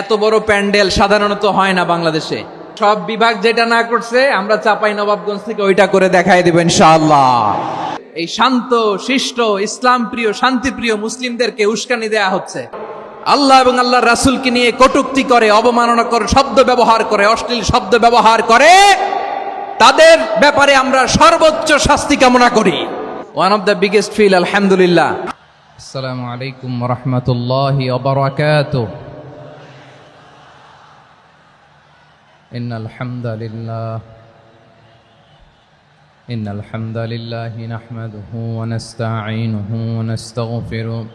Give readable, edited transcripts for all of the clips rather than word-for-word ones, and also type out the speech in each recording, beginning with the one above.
এত বড় প্যান্ডেল সাধারণত হয় না বাংলাদেশে। সব বিভাগ যেটা না করছে আমরা চাপাই নবাবগঞ্জ থেকে ওইটা করে দেখাই দেব ইনশাআল্লাহ। এই শান্ত শিষ্ট ইসলাম প্রিয় শান্তিপ্রিয় মুসলিমদেরকে উস্কানি দেয়া হচ্ছে, আল্লাহ এবং আল্লাহর রাসূলকে নিয়ে কটূক্তি করে, অবমাননা করে, শব্দ ব্যবহার করে, অশ্লীল শব্দ ব্যবহার করে, তাদের ব্যাপারে আমরা সর্বোচ্চ শাস্তি কামনা করি। One of the biggest feel আলহামদুলিল্লাহ। আসসালামু আলাইকুম ওয়া রাহমাতুল্লাহি ওয়া বারাকাতুহু। ইন্নাল হামদালিল্লাহি নাহমাদুহু ওয়া নাস্তাঈনুহু ওয়া নাস্তাগফিরুহ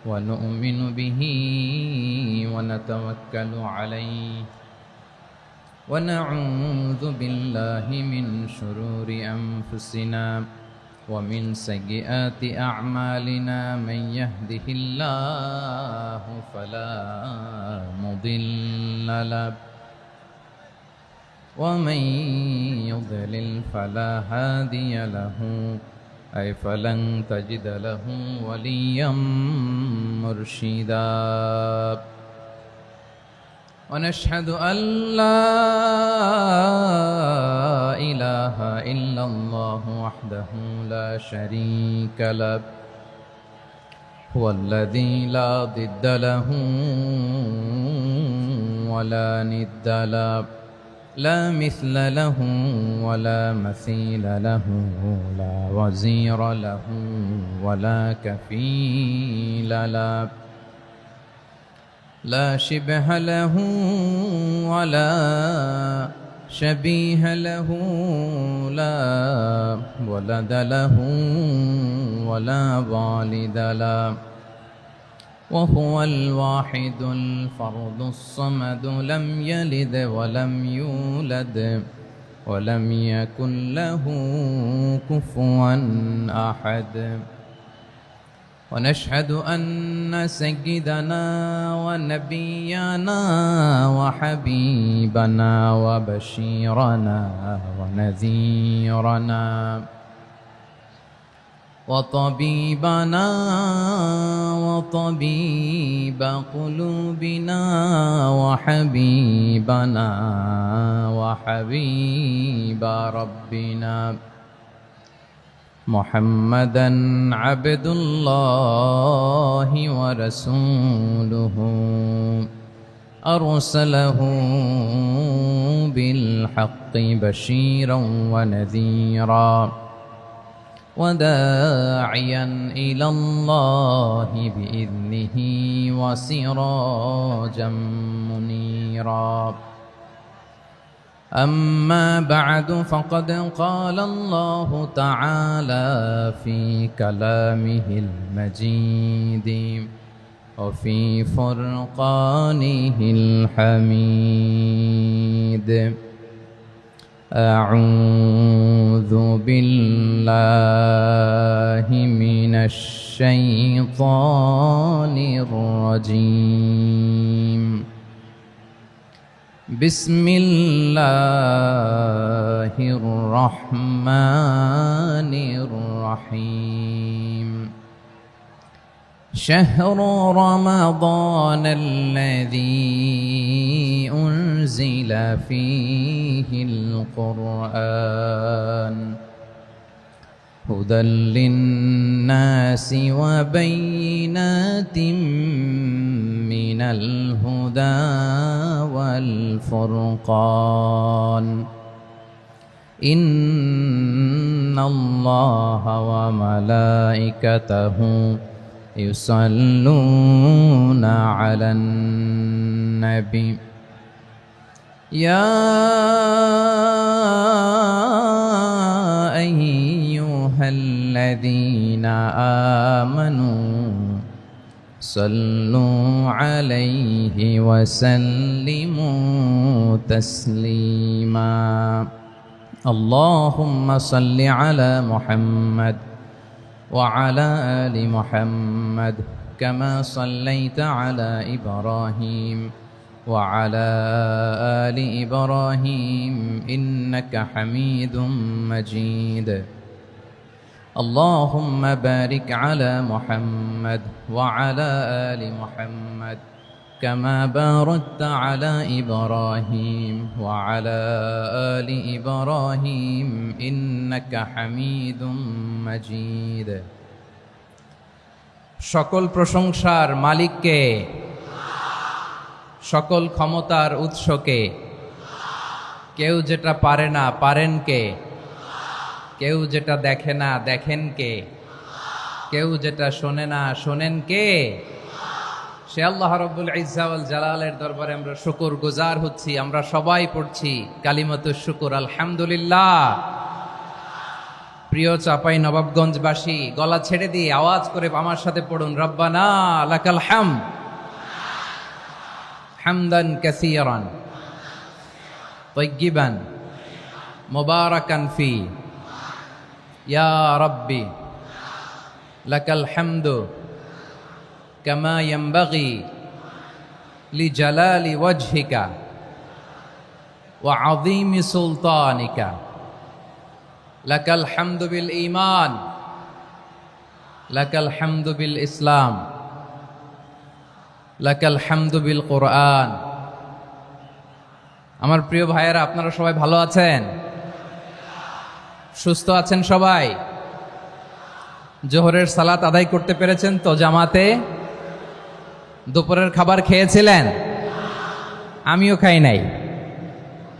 ওয়া নু'মিনু বিহি ওয়া নাতাওয়াক্কালু আলাইহি ওয়া না'উযু বিল্লাহি মিন শুরুরি আনফুসিনা ওয়া মিন সাইয়্যাতি আ'মালিনা মান ইয়াহদিহিল্লাহু ফালা মুদিল্লা লাহু ومن يضلل فلا هادي له أي فلن تجد له وليا مرشدا ونشهد أن لا إله إلا الله وحده لا شريك له هو الذي لا ضد له ولا ند له لا مثل له ولا مثيل له لا وزير له ولا كفيل له لا شبه له ولا شبيه له لا ولد له ولا والد له وهو الواحد الفرد الصمد لم يلد ولم يولد ولم يكن له كفوا أحد ونشهد أن سيدنا ونبينا وحبيبنا وبشيرنا ونذيرنا وطبيبنا وطبيب قلوبنا وحبيبنا وحبيب ربنا محمدا عبد الله ورسوله أرسله بالحق بشيرا ونذيرا وداعيا إلى الله بإذنه وسراجا منيرا أما بعد فقد قال الله تعالى في كلامه المجيد وفي فرقانه الحميد أعوذ بالله من الشيطان الرجيم بسم الله الرحمن الرحيم شهر رمضان الذي أنزل فيه القرآن هدى للناس وبينات من الهدى والفرقان إن الله وملائكته يصلون على النبي يا أيها الذين آمنوا صلوا عليه وسلموا تسليما اللهم صل على محمد وعلى آل محمد كما صليت على إبراهيم وعلى آل إبراهيم إنك حميد مجيد اللهم بارك على محمد وعلى آل محمد كما باركت على إبراهيم وعلى آل إبراهيم إنك حميد مجيد সকল প্রশংসার মালিককে, সকল ক্ষমতার উৎসকে। কেউ যেটা পারে না পারেন কে, কেউ যেটা দেখে না দেখেন কে, কেউ যেটা শোনে না শোনেন কে? সে আল্লাহ রাব্বুল ইজ্জা ওয়াল জালালের দরবারে আমরা শুকর গুজার হচ্ছি। আমরা সবাই পড়ছি কালিমাতুশ শুকর, আলহামদুলিল্লাহ। প্রিয় চাপাই নবাবগঞ্জবাসী, গলা ছেড়ে দিয়ে আওয়াজ করে আমার সাথে পড়ুন, রব্বানা লাকাল হামদ হামদান কাসীরান তাইয়্যিবান মুবারাকান ফি ইয়া রাব্বি লাকাল হামদু কামা ইয়ানবাগি লিজালালি ওয়াজহিকা ওয়া আযীমি সুলতানিকা। লাকাল হামদু বিল ঈমান, লাকাল হামদু বিল ইসলাম, লাকাল হামদু বিল কোরআন। আমার প্রিয় ভাইয়েরা, আপনারা সবাই ভালো আছেন? সুস্থ আছেন সবাই? জোহরের সালাত আদায় করতে পেরেছেন তো জামাতে? দুপুরের খাবার খেয়েছিলেন? আমিও খাই নাই।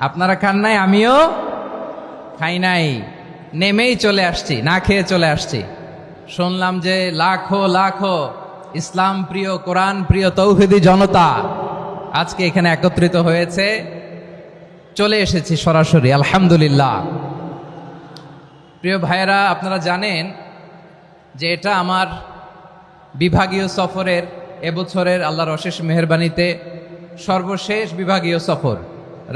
আপনারা খান নাই, আমিও খাই নাই। নেমেই চলে আসছি, না খেয়ে চলে আসছি। শুনলাম যে লাখো লাখো ইসলাম প্রিয়, কোরআন প্রিয় তৌহিদি জনতা আজকে এখানে একত্রিত হয়েছে। চলে এসেছি সরাসরি, আলহামদুলিল্লাহ। প্রিয় ভাইয়েরা, আপনারা জানেন যে এটা আমার বিভাগীয় সফরের, এবছরের আল্লাহর অশেষ মেহেরবানিতে সর্বশেষ বিভাগীয় সফর।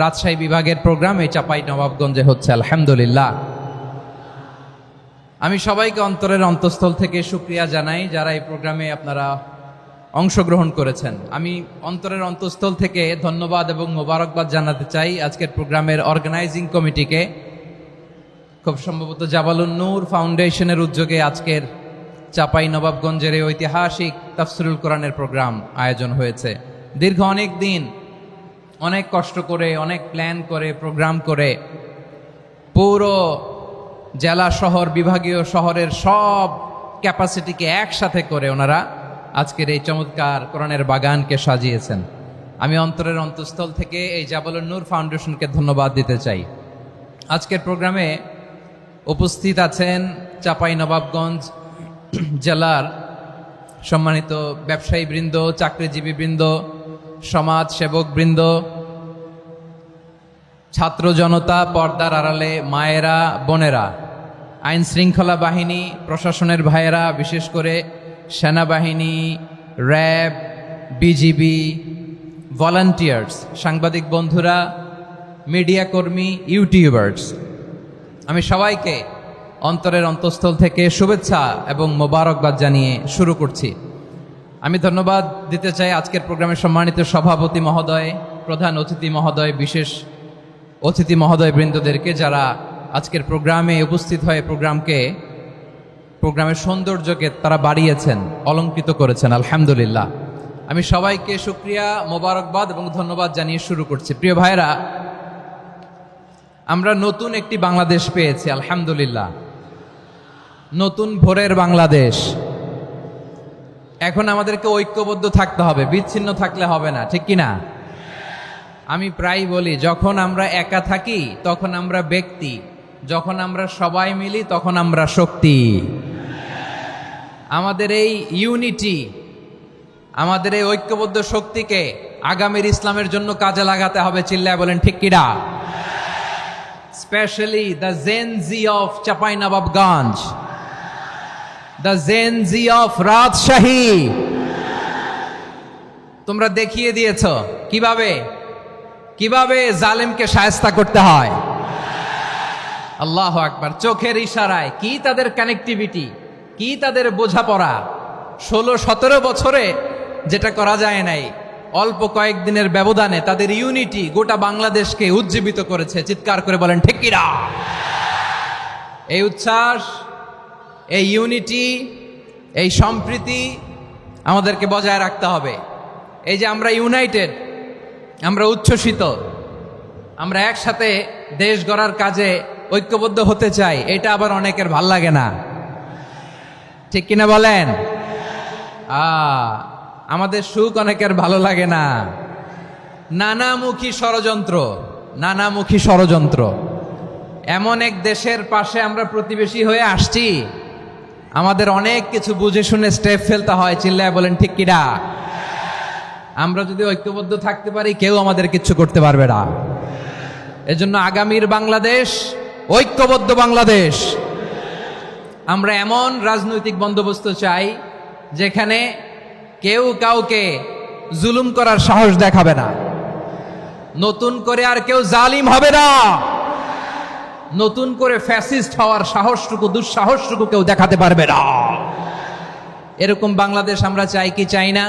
রাজশাহী বিভাগের প্রোগ্রাম এই চাপাই নবাবগঞ্জে হচ্ছে, আলহামদুলিল্লাহ। আমি সবাইকে অন্তরের অন্তঃস্থল থেকে শুকরিয়া জানাই যারা এই প্রোগ্রামে আপনারা অংশগ্রহণ করেছেন। আমি অন্তরের অন্তঃস্থল থেকে ধন্যবাদ এবং মোবারকবাদ জানাতে চাই আজকের প্রোগ্রামের অর্গানাইজিং কমিটিকে। খুব সম্ভবত জাবালুন নূর ফাউন্ডেশনের উদ্যোগে আজকের চাপাই নবাবগঞ্জের এই ঐতিহাসিক তাফসিরুল কোরআনের প্রোগ্রাম আয়োজন হয়েছে। দীর্ঘ অনেক দিন, অনেক কষ্ট করে, অনেক প্ল্যান করে, প্রোগ্রাম করে পুরো জেলা শহর, বিভাগীয় শহরের সব ক্যাপাসিটিকে একসাথে করে ওনারা আজকের এই চমৎকার কোরআনের বাগানকে সাজিয়েছেন। আমি অন্তরের অন্তঃস্থল থেকে এই জাবালুন নূর ফাউন্ডেশনকে ধন্যবাদ দিতে চাই। আজকের প্রোগ্রামে উপস্থিত আছেন চাপাই নবাবগঞ্জ জেলার সম্মানিত ব্যবসায়ী বৃন্দ, চাকরিজীবী বৃন্দ, সমাজ সেবক বৃন্দ, ছাত্র জনতা, পর্দার আড়ালে মায়েরা, বোনেরা, আইন শৃঙ্খলা বাহিনী, প্রশাসনের ভাইয়েরা, বিশেষ করে সেনাবাহিনী, র্যাব, বিজিবি, ভলান্টিয়ার্স, সাংবাদিক বন্ধুরা, মিডিয়া কর্মী, ইউটিউবার্স, আমি সবাইকে অন্তরের অন্তঃস্থল থেকে শুভেচ্ছা এবং মোবারকবাদ জানিয়ে শুরু করছি। আমি ধন্যবাদ দিতে চাই আজকের প্রোগ্রামের সম্মানিত সভাপতি মহোদয়, প্রধান অতিথি মহোদয়, বিশেষ অতিথি মহোদয় বৃন্দদেরকে যারা আজকের প্রোগ্রামে উপস্থিত হয়ে প্রোগ্রামের সৌন্দর্যকে তারা বাড়িয়েছেন, অলঙ্কৃত করেছেন, আলহামদুলিল্লাহ। আমি সবাইকে শুকরিয়া, মোবারকবাদ এবং ধন্যবাদ জানিয়ে শুরু করছি। প্রিয় ভাইরা, আমরা নতুন একটি বাংলাদেশ পেয়েছি, আলহামদুলিল্লাহ। নতুন ভোরের বাংলাদেশ। এখন আমাদেরকে ঐক্যবদ্ধ থাকতে হবে, বিচ্ছিন্ন থাকলে হবে না, ঠিক কিনা? আমি প্রায় বলি, যখন আমরা একা থাকি তখন আমরা ব্যক্তি, যখন আমরা সবাই মিলি তখন আমরা শক্তি। আমাদের এই ইউনিটি, আমাদের এই ঐক্যবদ্ধ শক্তিকে আগামীর ইসলামের জন্য কাজে লাগাতে হবে। চিল্লায় বলেন ঠিক কিনা? Specially the Gen Z of Chapainawabganj, the Gen Z of Rajshahi. তোমরা দেখিয়ে দিয়েছ কিভাবে জালেমকে শায়েস্তা করতে হয়। আল্লাহু আকবার। চোখের ইশারায় কি তাদের কানেক্টিভিটি, কি তাদের বোঝাপড়া। 16-17 বছরে যেটা করা যায় নাই, অল্প কয়েকদিনের ব্যবধানে তাদের ইউনিটি গোটা বাংলাদেশকে উজ্জীবিত করেছে। চিৎকার করে বলেন ঠিক কিনা? এই উচ্ছ্বাস, এই ইউনিটি, এই সম্প্রীতি আমাদেরকে বজায় রাখতে হবে। এই যে আমরা ইউনাইটেড, আমরা উচ্ছ্বসিত, আমরা একসাথে দেশ গড়ার কাজে ঐক্যবদ্ধ হতে চাই, এটা আবার অনেকের ভাল লাগে না, ঠিক কিনা বলেন? আমাদের সুখ অনেকের ভালো লাগে না। নানামুখী ষড়যন্ত্র, নানামুখী ষড়যন্ত্র। এমন এক দেশের পাশে আমরা প্রতিবেশী হয়ে আসছি, আমাদের অনেক কিছু বুঝে শুনে স্টেপ ফেলতে হয়। চিল্লায় বলেন ঠিক কিনা? আমরা যদি ঐক্যবদ্ধ থাকতে পারি, কেউ আমাদের কিচ্ছু করতে পারবে না। এজন্য আগামীর বাংলাদেশ ঐক্যবদ্ধ বাংলাদেশ। আমরা এমন রাজনৈতিক বন্দোবস্ত চাই যেখানে কেউ কাউকে জুলুম করার সাহস দেখাবে না, নতুন করে আর কেউ জালিম হবে না, নতুন করে ফ্যাসিস্ট হওয়ার সাহসটুকু, দুঃসাহসটুকু কেউ দেখাতে পারবে না। এরকম বাংলাদেশ আমরা চাই কি চাই না?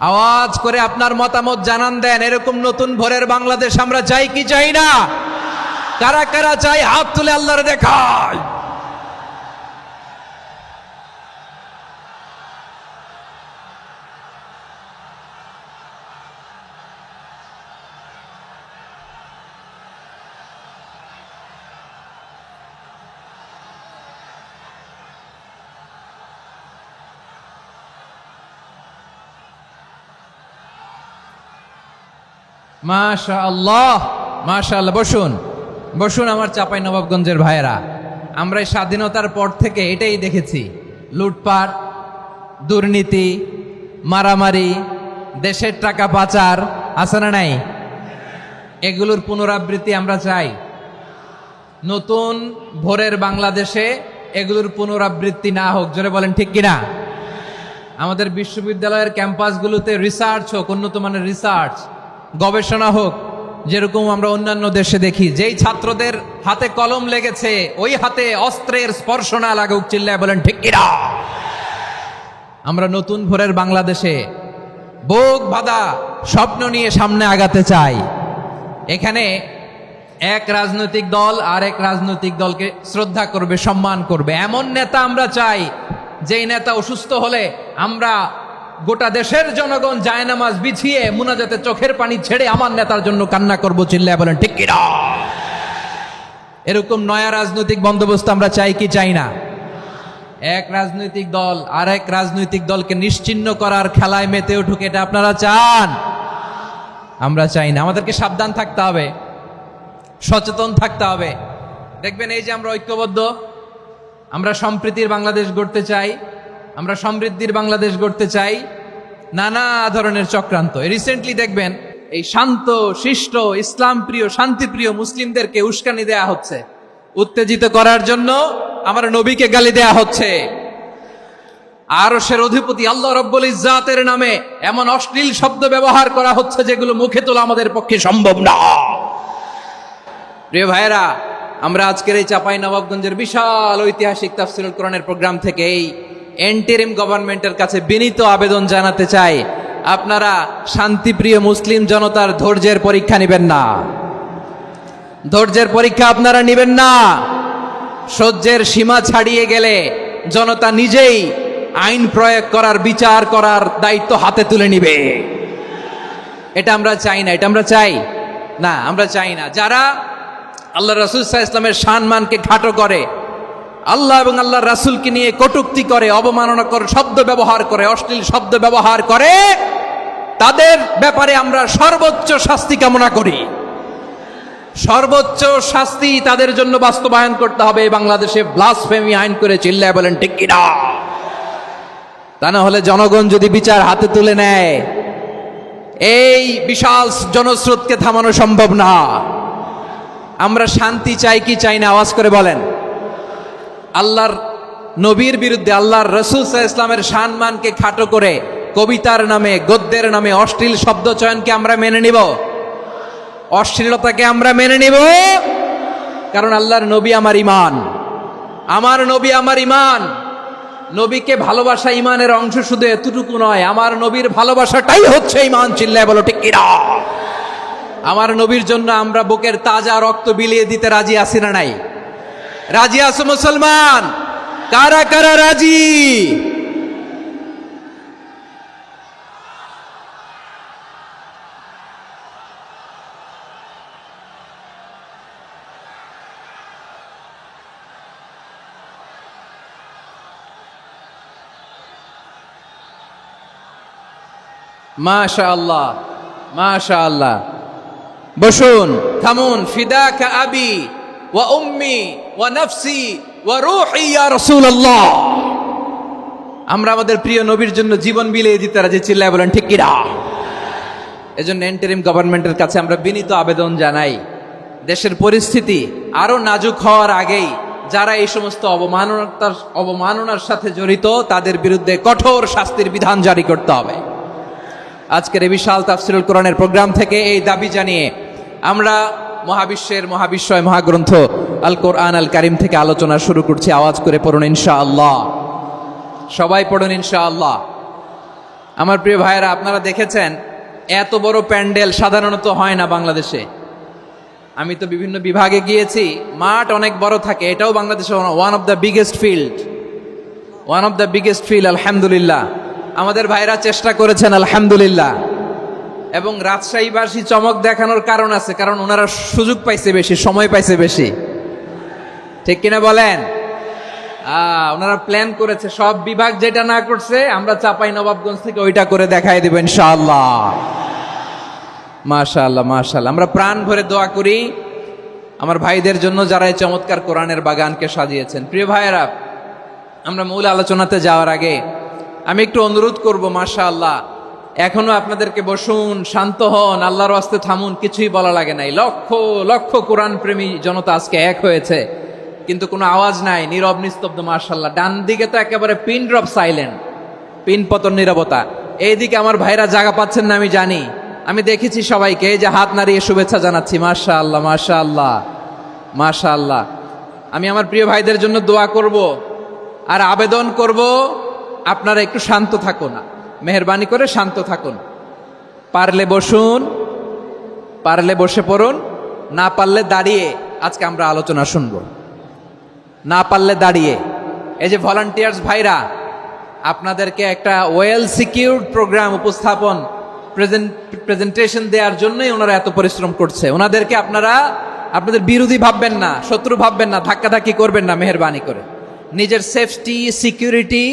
আওয়াজ করে আপনার মতামত জানান দেন। এরকম নতুন ভোরের বাংলাদেশ আমরা চাই কি চাই না? কারা কারা চাই হাত তুলে আল্লাহর দেখায়। মাশাআল্লাহ, মাশাআল্লাহ। বসুন, বসুন আমার চাঁপাই নবাবগঞ্জের ভাইয়েরা। আমরা এই স্বাধীনতার পর থেকে এটাই দেখেছি, লুটপাট, দুর্নীতি, মারামারি, দেশের টাকা পাচার, আছে না নাই? এগুলোর পুনরাবৃত্তি আমরা চাই। নতুন ভোরের বাংলাদেশে এগুলোর পুনরাবৃত্তি না হোক। জোরে বলেন ঠিক কিনা? আমাদের বিশ্ববিদ্যালয়ের ক্যাম্পাসগুলোতে রিসার্চ হোক, উন্নত মানের রিসার্চ, গবেষণা হোক, যেরকম আমরা অন্যান্য দেশে দেখি। যেই ছাত্রদের হাতে কলম লেগেছে, ওই হাতে অস্ত্রের স্পর্শ না লাগুক। চিল্লায় বলেন ঠিক কিনা? আমরা নতুন ভোরের বাংলাদেশে বুক বাঁধা স্বপ্ন নিয়ে সামনে আগাতে চাই। এখানে এক রাজনৈতিক দল আর এক রাজনৈতিক দলকে শ্রদ্ধা করবে, সম্মান করবে, এমন নেতা আমরা চাই যেই নেতা অসুস্থ হলে আমরা গোটা দেশের জনগণ জায়নামাজ বিছিয়ে মুনাজাতে চোখের পানি ছেড়ে আমার নেতার জন্য কান্না করবো। চিল্লায় বলেন ঠিক কিনা? এরকম নয়া রাজনৈতিক বন্দোবস্ত আমরা চাই কি চাই না? এক রাজনৈতিক দল আর এক রাজনৈতিক দলকে নিশ্চিহ্ন করার খেলায় মেতে উঠুক, এটা আপনারা চান? আমরা চাই না। আমাদেরকে সাবধান থাকতে হবে, সচেতন থাকতে হবে। দেখবেন এই যে আমরা ঐক্যবদ্ধ, আমরা সম্প্রীতির বাংলাদেশ গড়তে চাই, আমরা সমৃদ্ধির বাংলাদেশ গড়তে চাই, নানা ধরনের চক্রান্ত। রিসেন্টলি দেখবেন এই শান্ত শিষ্ট ইসলাম প্রিয় শান্তিপ্রিয় মুসলিমদেরকে উস্কানি দেয়া হচ্ছে, উত্তেজিত করার জন্য আমার নবীকে গালি দেয়া হচ্ছে। আরশের অধিপতি আল্লাহ রব্বুল ইজ্জাতের নামে এমন অশ্লীল শব্দ ব্যবহার করা হচ্ছে যেগুলো মুখে তোলা আমাদের পক্ষে সম্ভব না। প্রিয় ভাইয়েরা, আমরা আজকের এই চাঁপাই নবাবগঞ্জের বিশাল ঐতিহাসিক তাফসীরুল কোরআনের প্রোগ্রাম থেকে এই এন্টিরিম গভর্নমেন্টের কাছে বিনীত আবেদন জানাতে চাই, আপনারা শান্তিপ্রিয় মুসলিম জনতার ধৈর্যের পরীক্ষা নেবেন না। ধৈর্যের পরীক্ষা আপনারা নেবেন না। সহ্যের সীমা ছাড়িয়ে গেলে জনতা নিজেই আইন প্রয়োগ করার, বিচার করার দায়িত্ব হাতে তুলে নিবে। এটা আমরা চাই না। এটা আমরা চাই না, আমরা চাই না। যারা আল্লাহ রাসূল সাল্লাল্লাহু আলাইহি ওয়াসাল্লামের সম্মানকে খাটো করে, আল্লাহ এবং আল্লাহর রাসূলকে নিয়ে কটূক্তি করে, অবমাননাকর শব্দ ব্যবহার করে, অশ্লীল শব্দ ব্যবহার করে, তাদের ব্যাপারে আমরা সর্বোচ্চ শাস্তি কামনা করি। সর্বোচ্চ শাস্তি তাদের জন্য বাস্তবায়ন করতে হবে। বাংলাদেশে ব্লাসফেমি আইন করে। চিল্লায় বলেন ঠিক কিনা? তা না হলে জনগণ যদি বিচার হাতে তুলে নেয়, এই বিশাল জনস্রোতকে থামানো সম্ভব না। আমরা শান্তি চাই কি চাই না? আওয়াজ করে বলেন। আল্লাহর নবীর বিরুদ্ধে, আল্লাহর রাসূল সাল্লাল্লাহু আলাইহি ওয়াসাল্লামের সম্মানকে খাটো করে কবিতার নামে, গদ্যের নামে অশ্লীল শব্দ চয়নকে আমরা মেনে নিব? অশ্লীলতাকে আমরা মেনে নিব? কারণ আল্লাহর নবী আমার ঈমান, আমার নবী আমার ঈমান। নবীকে ভালোবাসা ঈমানের অংশ শুধু এতটুকু নয়, আমার নবীর ভালোবাসাটাই হচ্ছে ঈমান। চিল্লায় বলো ঠিক কিনা? আমার নবীর জন্য আমরা বুকের তাজা রক্ত বিলিয়ে দিতে রাজি আছি না নাই? রাজি আছো মুসলমান? কারা কারা রাজি? মাশাআল্লাহ, মাশাআল্লাহ। বসুন, থামুন। ফিদাকা আবি ওয়া উম্মি ওয়া নফসি ওয়া রূহি ইয়া রাসূলুল্লাহ। আমরা আমাদের প্রিয় নবীর জন্য জীবন বিলিয়ে দিতে রাজি, চিল্লায় বলেন ঠিক কিনা? এজন্য ইন্টারিম গভর্নমেন্টের কাছে আমরা বিনীত আবেদন জানাই, দেশের পরিস্থিতি আরো নাজুক হওয়ার আগেই যারা এই সমস্ত অবমাননার সাথে জড়িত তাদের বিরুদ্ধে কঠোর শাস্তির বিধান জারি করতে হবে। আজকের এই বিশাল তাফসীরুল কোরআনের প্রোগ্রাম থেকে এই দাবি জানিয়ে আমরা মহাবিশ্বের মহাবিশ্বয় মহাগ্রন্থ আল কোরআন আল কারিম থেকে আলোচনা শুরু করছি। আওয়াজ করে পড়ুন ইনশাআল্লাহ। সবাই পড়ুন ইনশাআল্লাহ। আমার প্রিয় ভাইয়েরা, আপনারা দেখেছেন এত বড় প্যান্ডেল সাধারণত হয় না বাংলাদেশে। আমি তো বিভিন্ন বিভাগে গিয়েছি, মাঠ অনেক বড় থাকে। এটাও বাংলাদেশে one of the biggest field. আলহামদুলিল্লাহ, আমাদের ভাইরা চেষ্টা করেছেন আলহামদুলিল্লাহ। এবং রাজশাহীবাসী চমক দেখানোর কারণ আছে, কারণ ওনারা সুযোগ পাইছে বেশি, সময় পাইছে বেশি, ঠিক কিনা বলেন? ওনারা প্ল্যান করেছে, সব বিভাগ যেটা না করছে আমরা চাপাই নবাবগঞ্জ থেকে ওইটা করে দেখাই দেব ইনশাআল্লাহ। মাশাআল্লাহ, মাশাআল্লাহ। আমরা প্রাণ ভরে দোয়া করি আমার ভাইদের জন্য যারা এই চমৎকার কোরআনের বাগানকে সাজিয়েছেন। প্রিয় ভাইয়েরা, আমরা মূল আলোচনাতে যাওয়ার আগে আমি একটু অনুরোধ করব, মাশাআল্লাহ, এখনো আপনাদেরকে বসুন, শান্ত হন, আল্লাহর ওয়াস্তে থামুন, কিছুই বলা লাগে নাই। লক্ষ লক্ষ কোরআন প্রেমী জনতা আজকে এক হয়েছে, কিন্তু কোনো আওয়াজ নাই, নীরব নিস্তব্ধ। মাশাআল্লাহ, ডান দিকে তো একেবারে পিন ড্রপ সাইলেন্ট, পিন পতন নীরবতা। এইদিকে আমার ভাইরা জায়গা পাচ্ছেন না আমি জানি, আমি দেখেছি সবাইকে, এই যে হাত নাড়িয়ে শুভেচ্ছা জানাচ্ছি। মাশাআল্লাহ, মাশাআল্লাহ, মাশাআল্লাহ। আমি আমার প্রিয় ভাইদের জন্য দোয়া করব আর আবেদন করব, আপনারা একটু শান্ত থাকুন, মেহেরবানি করে শান্ত থাকুন। পারলে বসুন, পারলে বসে পড়ুন, না পারলে দাঁড়িয়ে আজকে আমরা আলোচনা শুনব। না পারলে দাঁড়িয়ে। এই যে ভলান্টিয়ার্স ভাইরা, আপনাদেরকে একটা ওয়েল সিকিউরড প্রোগ্রাম উপস্থাপন প্রেজেন্টেশন দেওয়ার জন্যই ওনারা এত পরিশ্রম করছে। ওনাদেরকে আপনারা আপনাদের বিরোধী ভাববেন না, শত্রু ভাববেন না, ধাক্কাধাক্কি করবেন না, মেহেরবানি করে। নিজের safety, security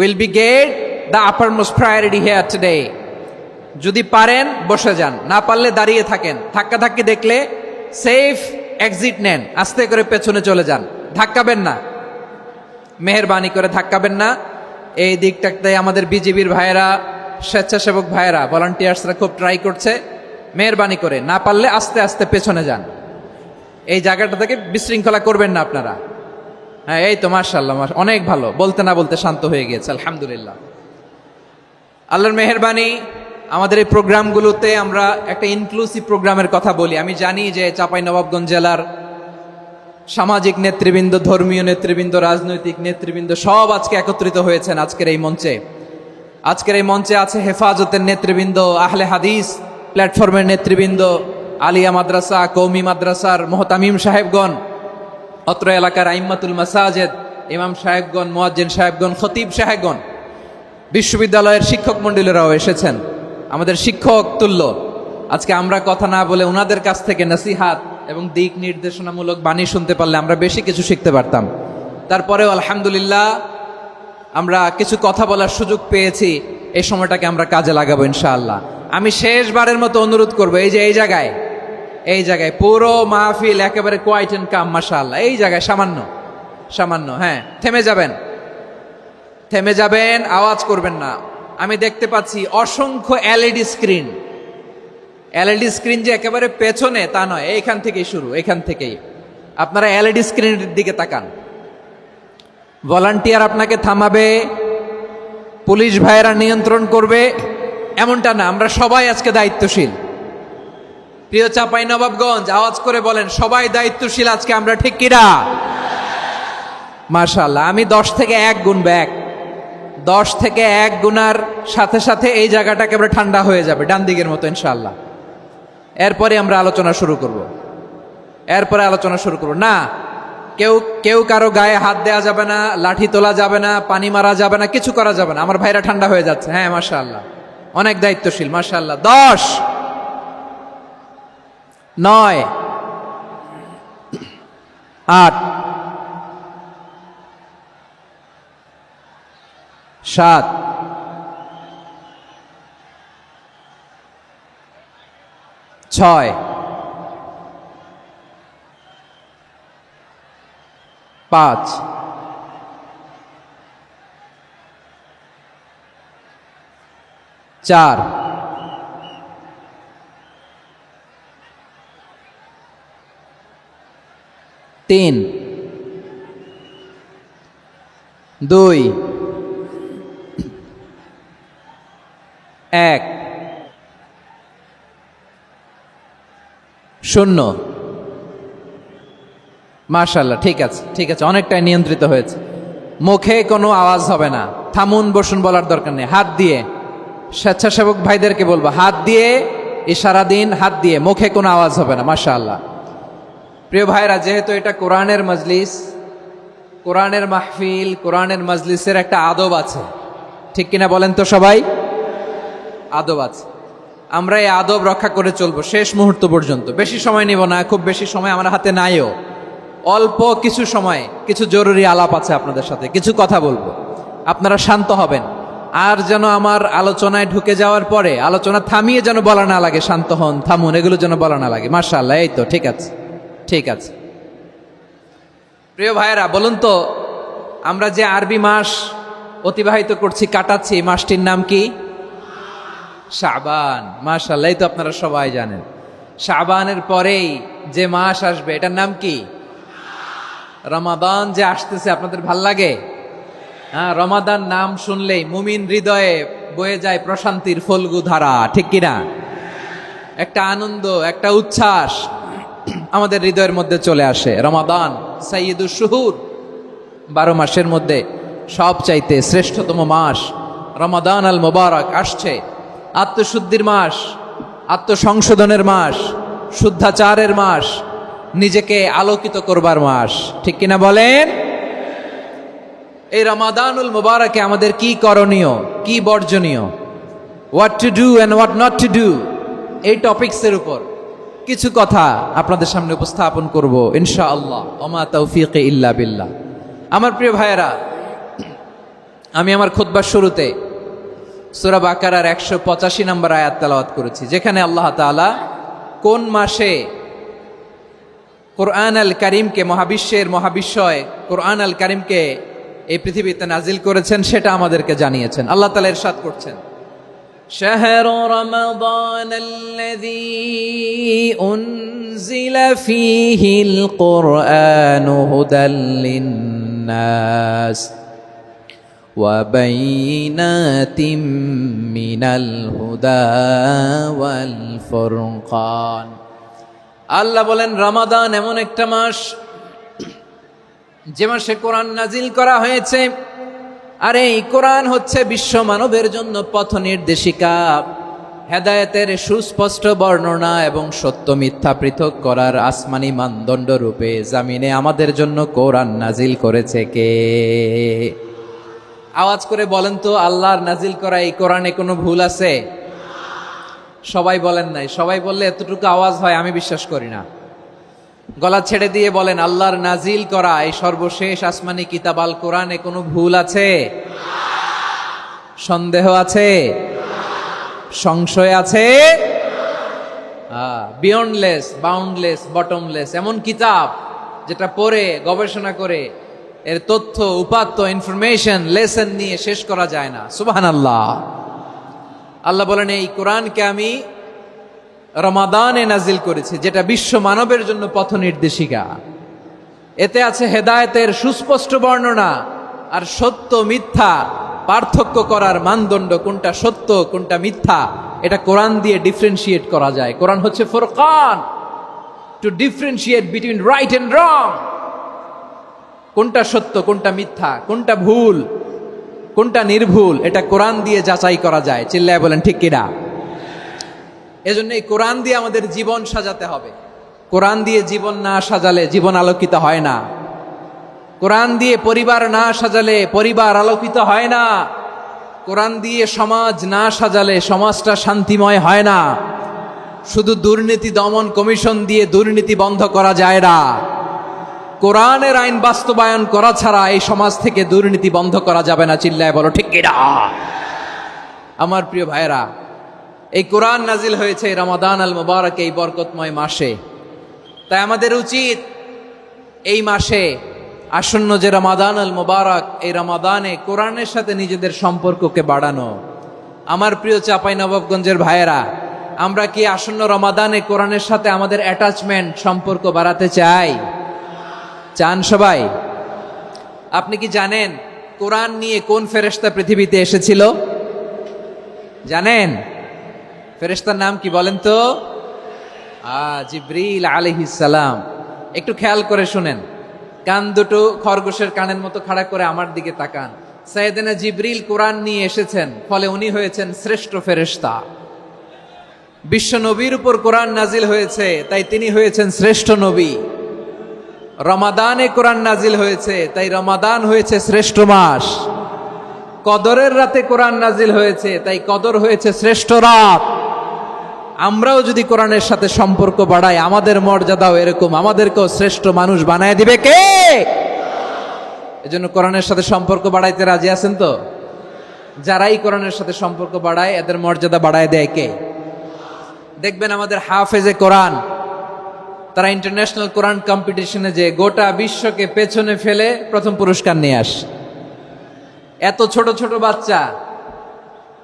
will be get the uppermost priority here today. যদি পারেন বসে যান, না পারলে দাঁড়িয়ে থাকেন। ধাক্কাধাক্কি দেখলে সেফ এক্সিট নেন, আস্তে করে পেছনে চলে যান, ধাক্কাবেন না, মেহেরবানি করে ধাক্কাবেন না। এই দিকটাতে আমাদের বিজিবির ভাইয়েরা, স্বেচ্ছাসেবক ভাইয়েরা, ভলান্টিয়ার্সরা খুব ট্রাই করছে। মেহেরবানি করে না পারলে আস্তে আস্তে পেছনে যান, এই জায়গাটা থেকে বিশৃঙ্খলা করবেন না আপনারা। হ্যাঁ, এই তো মাশাআল্লাহ, অনেক ভালো। বলতে না বলতে শান্ত হয়ে গিয়েছে, আলহামদুলিল্লাহ। আল্লাহর মেহেরবানি, আমাদের এই প্রোগ্রামগুলোতে আমরা একটা ইনক্লুসিভ প্রোগ্রামের কথা বলি। আমি জানি যে চাঁপাইনবাবগঞ্জ জেলার সামাজিক নেতৃবৃন্দ, ধর্মীয় নেতৃবৃন্দ, রাজনৈতিক নেতৃবৃন্দ সব আজকে একত্রিত হয়েছেন আজকের এই মঞ্চে। আজকের এই মঞ্চে আছে হেফাজতের নেতৃবৃন্দ, আহলে হাদিস প্ল্যাটফর্মের নেতৃবৃন্দ, আলিয়া মাদ্রাসা, কৌমি মাদ্রাসার মোহতামিম সাহেবগণ, অত্র এলাকার আইম্মাতুল মাসাজিদ, ইমাম সাহেবগণ, মুয়াজ্জিন সাহেবগণ, খতিব সাহেবগণ, বিশ্ববিদ্যালয়ের শিক্ষক মণ্ডলীরাও এসেছেন, আমাদের শিক্ষক তুল্য। আজকে আমরা কথা না বলে ওনাদের কাছ থেকে নসিহাত এবং দিক নির্দেশনামূলক বাণী শুনতে পারলে আমরা বেশি কিছু শিখতে পারতাম। তারপরেও আলহামদুলিল্লাহ আমরা কিছু কথা বলার সুযোগ পেয়েছি, এই সময়টাকে আমরা কাজে লাগাবো ইনশাআল্লাহ। আমি শেষবারের মতো অনুরোধ করবো, এই যে এই জায়গায় পুরো মাহফিল একেবারে কোয়াইট এন্ড কাম, মাশাআল্লাহ। এই জায়গায় সামান্য, হ্যাঁ, থেমে যাবেন, আওয়াজ করবেন না। আমি দেখতে পাচ্ছি অসংখ্য এলইডি স্ক্রিন, যে একেবারে পেছনে তা নয়, এইখান থেকেই শুরু, এখান থেকেই আপনারা এলইডি স্ক্রিনের দিকে তাকান। ভলান্টিয়ার আপনাকে থামাবে, পুলিশ ভাইয়েরা নিয়ন্ত্রণ করবে, এমনটা না। আমরা সবাই আজকে দায়িত্বশীল। প্রিয় চাঁপাইনবাবগঞ্জ, আওয়াজ করে বলেন, সবাই দায়িত্বশীল আজকে আমরা, ঠিক কিনা? মাশাআল্লাহ। আমি 10 থেকে 1 গুনবো, 10 থেকে 1 গুনার সাথে সাথে এই জায়গাটা একেবারে ঠান্ডা হয়ে যাবে, ডান দিকের মতো ইনশাআল্লাহ। এরপরে আমরা আলোচনা শুরু করব। না, কেউ কারো গায়ে হাত দেওয়া যাবে না, লাঠি তোলা যাবে না, পানি মারা যাবে না, কিছু করা যাবে না। আমার ভাইরা ঠান্ডা হয়ে যাচ্ছে। হ্যাঁ, মাশাআল্লাহ, অনেক দায়িত্বশীল, মাশাআল্লাহ। 10, 9, 8, 7, 6, 5, 4, 3, 2, 1, 0। মাশাআল্লাহ, ঠিক আছে, ঠিক আছে, অনেকটাই নিয়ন্ত্রিত হয়েছে। মুখে কোনো আওয়াজ হবে না, থামুন বসুন বলার দরকার নেই। হাত দিয়ে, স্বেচ্ছাসেবক ভাইদেরকে বলবো, হাত দিয়ে ইশারা দিন, হাত দিয়ে, মুখে কোনো আওয়াজ হবে না। মাশাআল্লাহ। প্রিয় ভাইরা, যেহেতু এটা কোরআনের মজলিস, কোরআনের মাহফিল, কোরআনের মজলিসের একটা আদব আছে, ঠিক কিনা বলেন তো সবাই? আদব আছে, আমরা এই আদব রক্ষা করে চলবো শেষ মুহূর্ত পর্যন্ত। বেশি সময় নিব না, খুব বেশি সময় আমার হাতে নাইও। অল্প কিছু সময় কিছু জরুরি আলাপ আছে আপনাদের সাথে, কিছু কথা বলবো, আপনারা শান্ত হবেন। আর যেন আমার আলোচনায় ঢুকে যাওয়ার পরে আলোচনা থামিয়ে যেন বলা না লাগে শান্ত হন, থামুন, এগুলো যেন বলা না লাগে। মাশাআল্লাহ, এই তো ঠিক আছে, ঠিক আছে। প্রিয় ভাইয়েরা, বলুন তো, আমরা যে আরবি মাস অতিবাহিত করছি, কাটাচ্ছি, মাসটির নাম কি? শাবান। মাশাআল্লাহ, এই তো আপনারা সবাই জানেন। শাবানের পরেই যে মাস আসবে এটার নাম কি? রমাদান যে আসতেছে, আপনাদের ভাল লাগে? হ্যাঁ, রমাদান নাম শুনলেই মুমিন হৃদয়ে বয়ে যায় প্রশান্তির ফল্গু ধারা, ঠিক কিনা? একটা আনন্দ, একটা উচ্ছ্বাস আমাদের হৃদয়ের মধ্যে চলে আসে। রমাদান সাইয়্যিদুশ শুহুর, 12 মাসের মধ্যে সবচাইতে শ্রেষ্ঠতম মাস রমাদান আল মুবারক আসছে। আত্মশুদ্ধির মাস, আত্মসংশোধনের মাস, শুদ্ধাচারের মাস, নিজেকে আলোকিত করবার মাস, ঠিক কিনা বলেন? এই রমাদানুল মুবারকে আমাদের কি করণীয়, কি বর্জনীয়, what to do and what not to do, এই টপিকসের উপর কিছু কথা আপনাদের সামনে উপস্থাপন করব ইনশাআল্লাহ। ওমা তাওফীকি ইল্লা বিল্লাহ। আমার প্রিয় ভাইয়েরা, আমি আমার খুতবার শুরুতে সূরা বাকারার 185 নম্বর আয়াত তেলাওয়াত করেছি, যেখানে আল্লাহ তাআলা কোন মাসে কোরআন আল কারীমকে, মহাবিশ্বের মহাবিশ্বয় কোরআন আল কারীমকে এই পৃথিবীতে নাজিল করেছেন সেটা আমাদেরকে জানিয়েছেন। আল্লাহ তাআলা ইরশাদ করছেন, শাহরু রমাদান আল্লাযী উনজিলা ফীহিল কুরআনু হুদাল লিন্নাস ওয়া বাইনাতিম মিনাল হুদা ওয়াল ফুরকান। আল্লাহ বলেন, রমাদান এমন একটা মাস যে মাসে কোরআন নাজিল করা হয়েছে। আর এই কোরআন হচ্ছে বিশ্ব মানবের জন্য পথ নির্দেশিকা, হেদায়েতের সুস্পষ্ট বর্ণনা এবং সত্য মিথ্যা পৃথক করার আসমানি মানদণ্ড রূপে জামিনে আমাদের জন্য কোরআন নাজিল করেছে কে? আওয়াজ করে বলেন তো, আল্লাহর নাজিল করা এই কোরআনে কোনো ভুল আছে? সবাই বলেন নাই। সবাই বললে এতটুকু আওয়াজ হয় আমি বিশ্বাস করি না। গলা ছেড়ে দিয়ে বলেন, আল্লাহর নাজিল করা এই সর্বশেষ আসমানি কিতাব আল কোরআনে কোনো ভুল আছে? সন্দেহ আছে? সংশয় আছে? বিয়ন্ডলেস, বাউন্ডলেস, বটমলেস এমন কিতাব যেটা পড়ে গবেষণা করে এর তথ্য, উপাত্ত, ইনফরমেশন, লেসন নিয়ে শেষ করা যায় না। সুবহানাল্লাহ। আল্লাহ বলেন, এই কোরআনকে আমি রমাদানে নাজিল করেছি, যেটা বিশ্ব মানবের জন্য পথ নির্দেশিকা। এতে আছে হেদায়েতের সুস্পষ্ট বর্ণনা আর সত্য মিথ্যা পার্থক্য করার মানদণ্ড, কোনটা সত্য কোনটা মিথ্যা এটা কোরআন দিয়ে ডিফারেন্সিয়েট করা যায়। কোরআন হচ্ছে ফুরকান, to differentiate between right and wrong. কোনটা সত্য, কোনটা মিথ্যা, কোনটা ভুল, কোনটা নির্ভুল, এটা কোরআন দিয়ে যাচাই করা যায়। চিল্লায় বলেন ঠিক কিনা? এজন্য এই কোরআন দিয়ে আমাদের জীবন সাজাতে হবে। কোরআন দিয়ে জীবন না সাজালে জীবন আলোকিত হয় না। কোরআন দিয়ে পরিবার না সাজালে পরিবার আলোকিত হয় না। কোরআন দিয়ে সমাজ না সাজালে সমাজটা শান্তিময় হয় না। শুধু দুর্নীতি দমন কমিশন দিয়ে দুর্নীতি বন্ধ করা যায় না। কোরআনের আইন বাস্তবায়ন করা ছাড়া এই সমাজ থেকে দুর্নীতি বন্ধ করা যাবে না। চিল্লায় বলো ঠিক কিনা? আমার প্রিয় ভাইয়েরা, এই কোরআন নাজিল হয়েছে রমাদান আল মুবারক, এই বরকতময় মাসে। তাই আমাদের উচিত এই মাসে আসন্ন যে রমাদান আল মুবারক, এই রমাদানে কোরআনের সাথে নিজেদের সম্পর্ককে বাড়ানো। আমার প্রিয় চাঁপাইনবাবগঞ্জের ভাইয়েরা, আমরা কি আসন্ন রমাদানে কোরআনের সাথে আমাদের অ্যাটাচমেন্ট, সম্পর্ক বাড়াতে চাই? চান সবাই? আপনি কি জানেন কোরআন নিয়ে কোন ফেরেশতা পৃথিবীতে এসেছিল? জানেন ফেরেশতার নাম কি বলেন তো? জিবরিল আলাইহিস সালাম। একটু খেয়াল করে শুনেন, কান দুটো খরগোশের কানের মতো খাড়া করে আমার দিকে তাকান। সাইয়েদনা জিবরিল কোরআন নিয়ে এসেছেন, ফলে উনি হয়েছেন শ্রেষ্ঠ ফেরেশতা। বিশ্ব নবীর উপর কোরআন নাজিল হয়েছে, তাই তিনি হয়েছেন শ্রেষ্ঠ নবী। রমাদানে কোরআন নাজিল হয়েছে, তাই রমাদান হয়েছে শ্রেষ্ঠ মাস। কদরের রাতে কোরআন নাজিল হয়েছে, তাই কদর হয়েছে শ্রেষ্ঠ রাত। আমরাও যদি কোরআনের সাথে সম্পর্ক বাড়াই, আমাদের মর্যাদাও এরকম, আমাদেরকেও শ্রেষ্ঠ মানুষ বানায় দিবে কে? এজন্য কোরআনের সাথে সম্পর্ক বাড়াইতে রাজি আছেন তো? যারাই কোরআনের সাথে সম্পর্ক বাড়ায়, এদের মর্যাদা বাড়ায় দেয় কে? দেখবেন আমাদের হাফেজে কোরআন, তারা ইন্টারন্যাশনাল কোরআন কম্পিটিশনে যে গোটা বিশ্বকে পেছনে ফেলে প্রথম পুরস্কার নিয়ে আসে। এত ছোট ছোট বাচ্চা,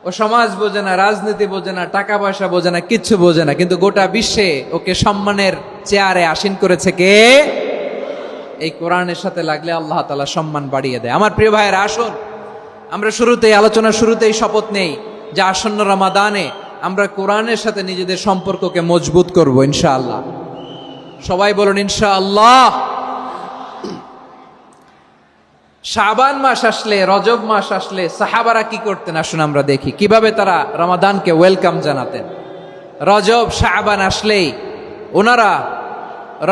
ও সমাজ বোঝে না, রাজনীতি বোঝে না, টাকা পয়সা বোঝে না, কিচ্ছু বোঝে না, কিন্তু গোটা বিশ্বে ওকে সম্মানের চেয়ারে আসীন করেছে কে? এই কোরআনের সাথে লাগলে আল্লাহ তাআলা সম্মান বাড়িয়ে দেয়। আমার প্রিয় ভাইয়েরা, আসুন আমরা শুরুতেই, আলোচনার শুরুতেই শপথ নেই যে আসন্ন রমাদানে আমরা কোরআনের সাথে নিজেদের সম্পর্ককে মজবুত করব ইনশাআল্লাহ। সবাই বলুন ইনশাআল্লাহ। শাবান মাস আসলে, রজব মাস আসলে সাহাবারা কি করতেন? আসুন আমরা দেখি কিভাবে তারা রমাদানকে ওয়েলকাম জানাতেন। রজব শাবান আসলেই ওনারা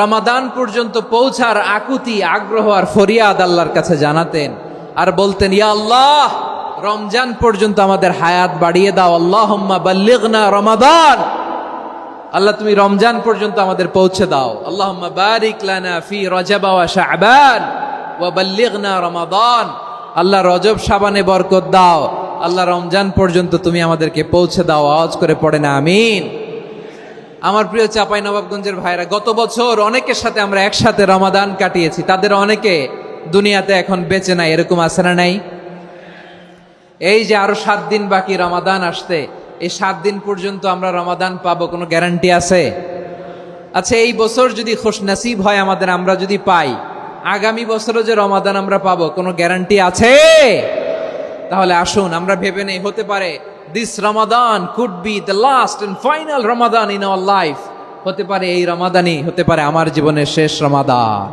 রমাদান পর্যন্ত পৌঁছার আকুতি, আগ্রহ আর ফরিয়াদ আল্লাহর কাছে জানাতেন আর বলতেন, ইয়া আল্লাহ, রমজান পর্যন্ত আমাদের হায়াত বাড়িয়ে দাও। আল্লাহুম্মা বাল্লিগনা রমাদান, আল্লাহ তুমি রমজান পর্যন্ত আমাদের পৌঁছে দাও। আল্লাহুম্মা বারিক লানা ফি রজব ওয়া শাবান ওয়া বাল্লিগনা রমাদান, আল্লাহ রজব শাবানে বরকত দাও, আল্লাহ রমজান পর্যন্ত তুমি আমাদেরকে পৌঁছে দাও। আওয়াজ করে পড়ে না আমিন। আমার প্রিয় চাঁপাইনবাবগঞ্জের ভাইরা, গত বছর অনেকের সাথে আমরা একসাথে রমাদান কাটিয়েছি, তাদের অনেকে দুনিয়াতে এখন বেঁচে নাই, এরকম আছে না নাই? এই যে আরো 7 দিন বাকি রমাদান আসতে, এই 7 দিন পর্যন্ত আমরা রমাদান পাবো, কোনো গ্যারান্টি আছে? আচ্ছা, এই বছর যদি খুশনসিব হয় আমাদের, আমরা যদি পাই, আগামী বছরও যে রমাদান আমরা পাবো, কোনো গ্যারান্টি আছে? তাহলে আসুন আমরা ভেবে নেই, হতে পারে this Ramadan could be the last and final Ramadan in our life. হতে পারে এই রমাদানই হতে পারে আমার জীবনের শেষ রমাদান।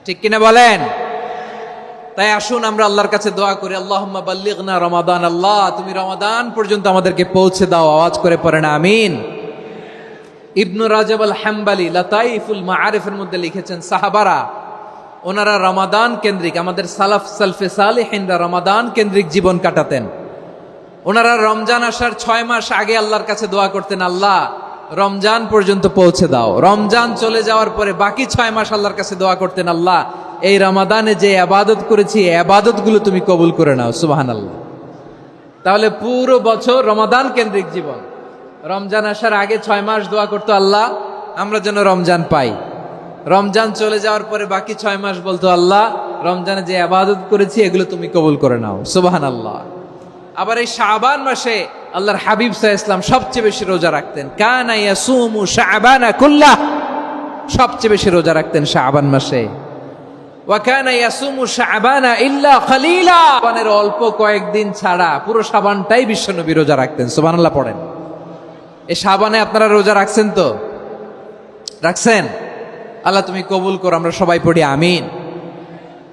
ঠিক কিনা বলেন? তাই আসুন আমরা আল্লাহর কাছে দোয়া করি, আল্লাহুম্মা বাল্লিগনা রমাদান, আল্লাহ তুমি রমাদান পর্যন্ত আমাদেরকে পৌঁছে দাও। আওয়াজ করে পড়েন আমিন। ইবনু রাজব আল হাম্বালি লাতাইফুল মাআরিফের মধ্যে লিখেছেন, সাহাবারা ওনারা রমাদান কেন্দ্রিক, আমাদের সালাফ সালফে সালেহিনরা রমাদান কেন্দ্রিক জীবন কাটাতেন। ওনারা রমজান আসার 6 মাস আগে আল্লাহর কাছে দোয়া করতেন, আল্লাহ রমজান পর্যন্ত পৌঁছে দাও। রমজান চলে যাওয়ার পরে বাকি 6 মাস আল্লাহর কাছে দোয়া করতেন, আল্লাহ এই রমাদানে যে ইবাদত করেছি, এই ইবাদতগুলো তুমি কবুল করে নাও। সুবহানাল্লাহ। তাহলে পুরো বছর রমাদান কেন্দ্রিক জীবন। রমজান আসার আগে 6 মাস দোয়া করতো, আল্লাহ আমরা যেন রমজান পাই। রমজান চলে যাওয়ার পরে বাকি 6 মাস বলতো, আল্লাহ রমজানে যে ইবাদত করেছি এগুলো তুমি কবুল করে নাও। সুবহানাল্লাহ। আবার এই শাবান মাসে আল্লাহর হাবিব সাল্লাল্লাহু আলাইহি ওয়াসাল্লাম সবচেয়ে বেশি রোজা রাখতেন। কানা ইয়াসুমু শাবানা কুল্লাহ, সবচেয়ে বেশি রোজা রাখতেন শাবান মাসে। ওয়া কানা ইয়াসুমু শাবানা ইল্লা খলিলা, শাবানের অল্প কয়েকদিন ছাড়া পুরো শাবানটাই বিশ্বনবী রোজা রাখতেন। সুবহানাল্লাহ পড়েন। এই শাবানে আপনারা রোজা রাখছেন তো? রাখছেন? আল্লাহ তুমি কবুল করো। আমরা সবাই পড়ি আমিন।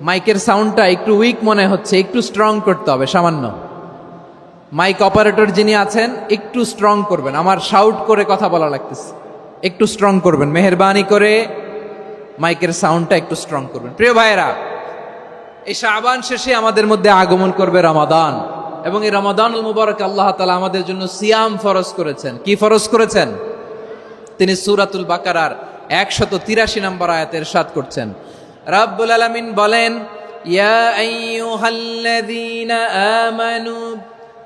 মাইকের সাউন্ডটা একটু উইক মনে হচ্ছে, একটু স্ট্রং করতে হবে সামান্য। মাইক অপারেটর যিনি আছেন একটু স্ট্রং করবেন, আমার শাউট করে কথা বলা লাগতেছে, একটু স্ট্রং করবেন মেহেরবানি করে। মাইকের সাউন্ডটা একটু স্ট্রং করবেন। প্রিয় ভাইয়েরা, এই শাবান শেষে আমাদের মধ্যে আগমন করবে রমাদান, এবং এই রমাদানুল মুবারক আল্লাহ তাআলা আমাদের জন্য সিয়াম ফরজ করেছেন। কি ফরজ করেছেন? তিনি সূরাতুল বাকারার 183 নম্বর আয়াতে ইরশাদ করছেন, রাব্বুল আলামিন বলেন, ইয়া আইয়ুহাল্লাযীনা আমানু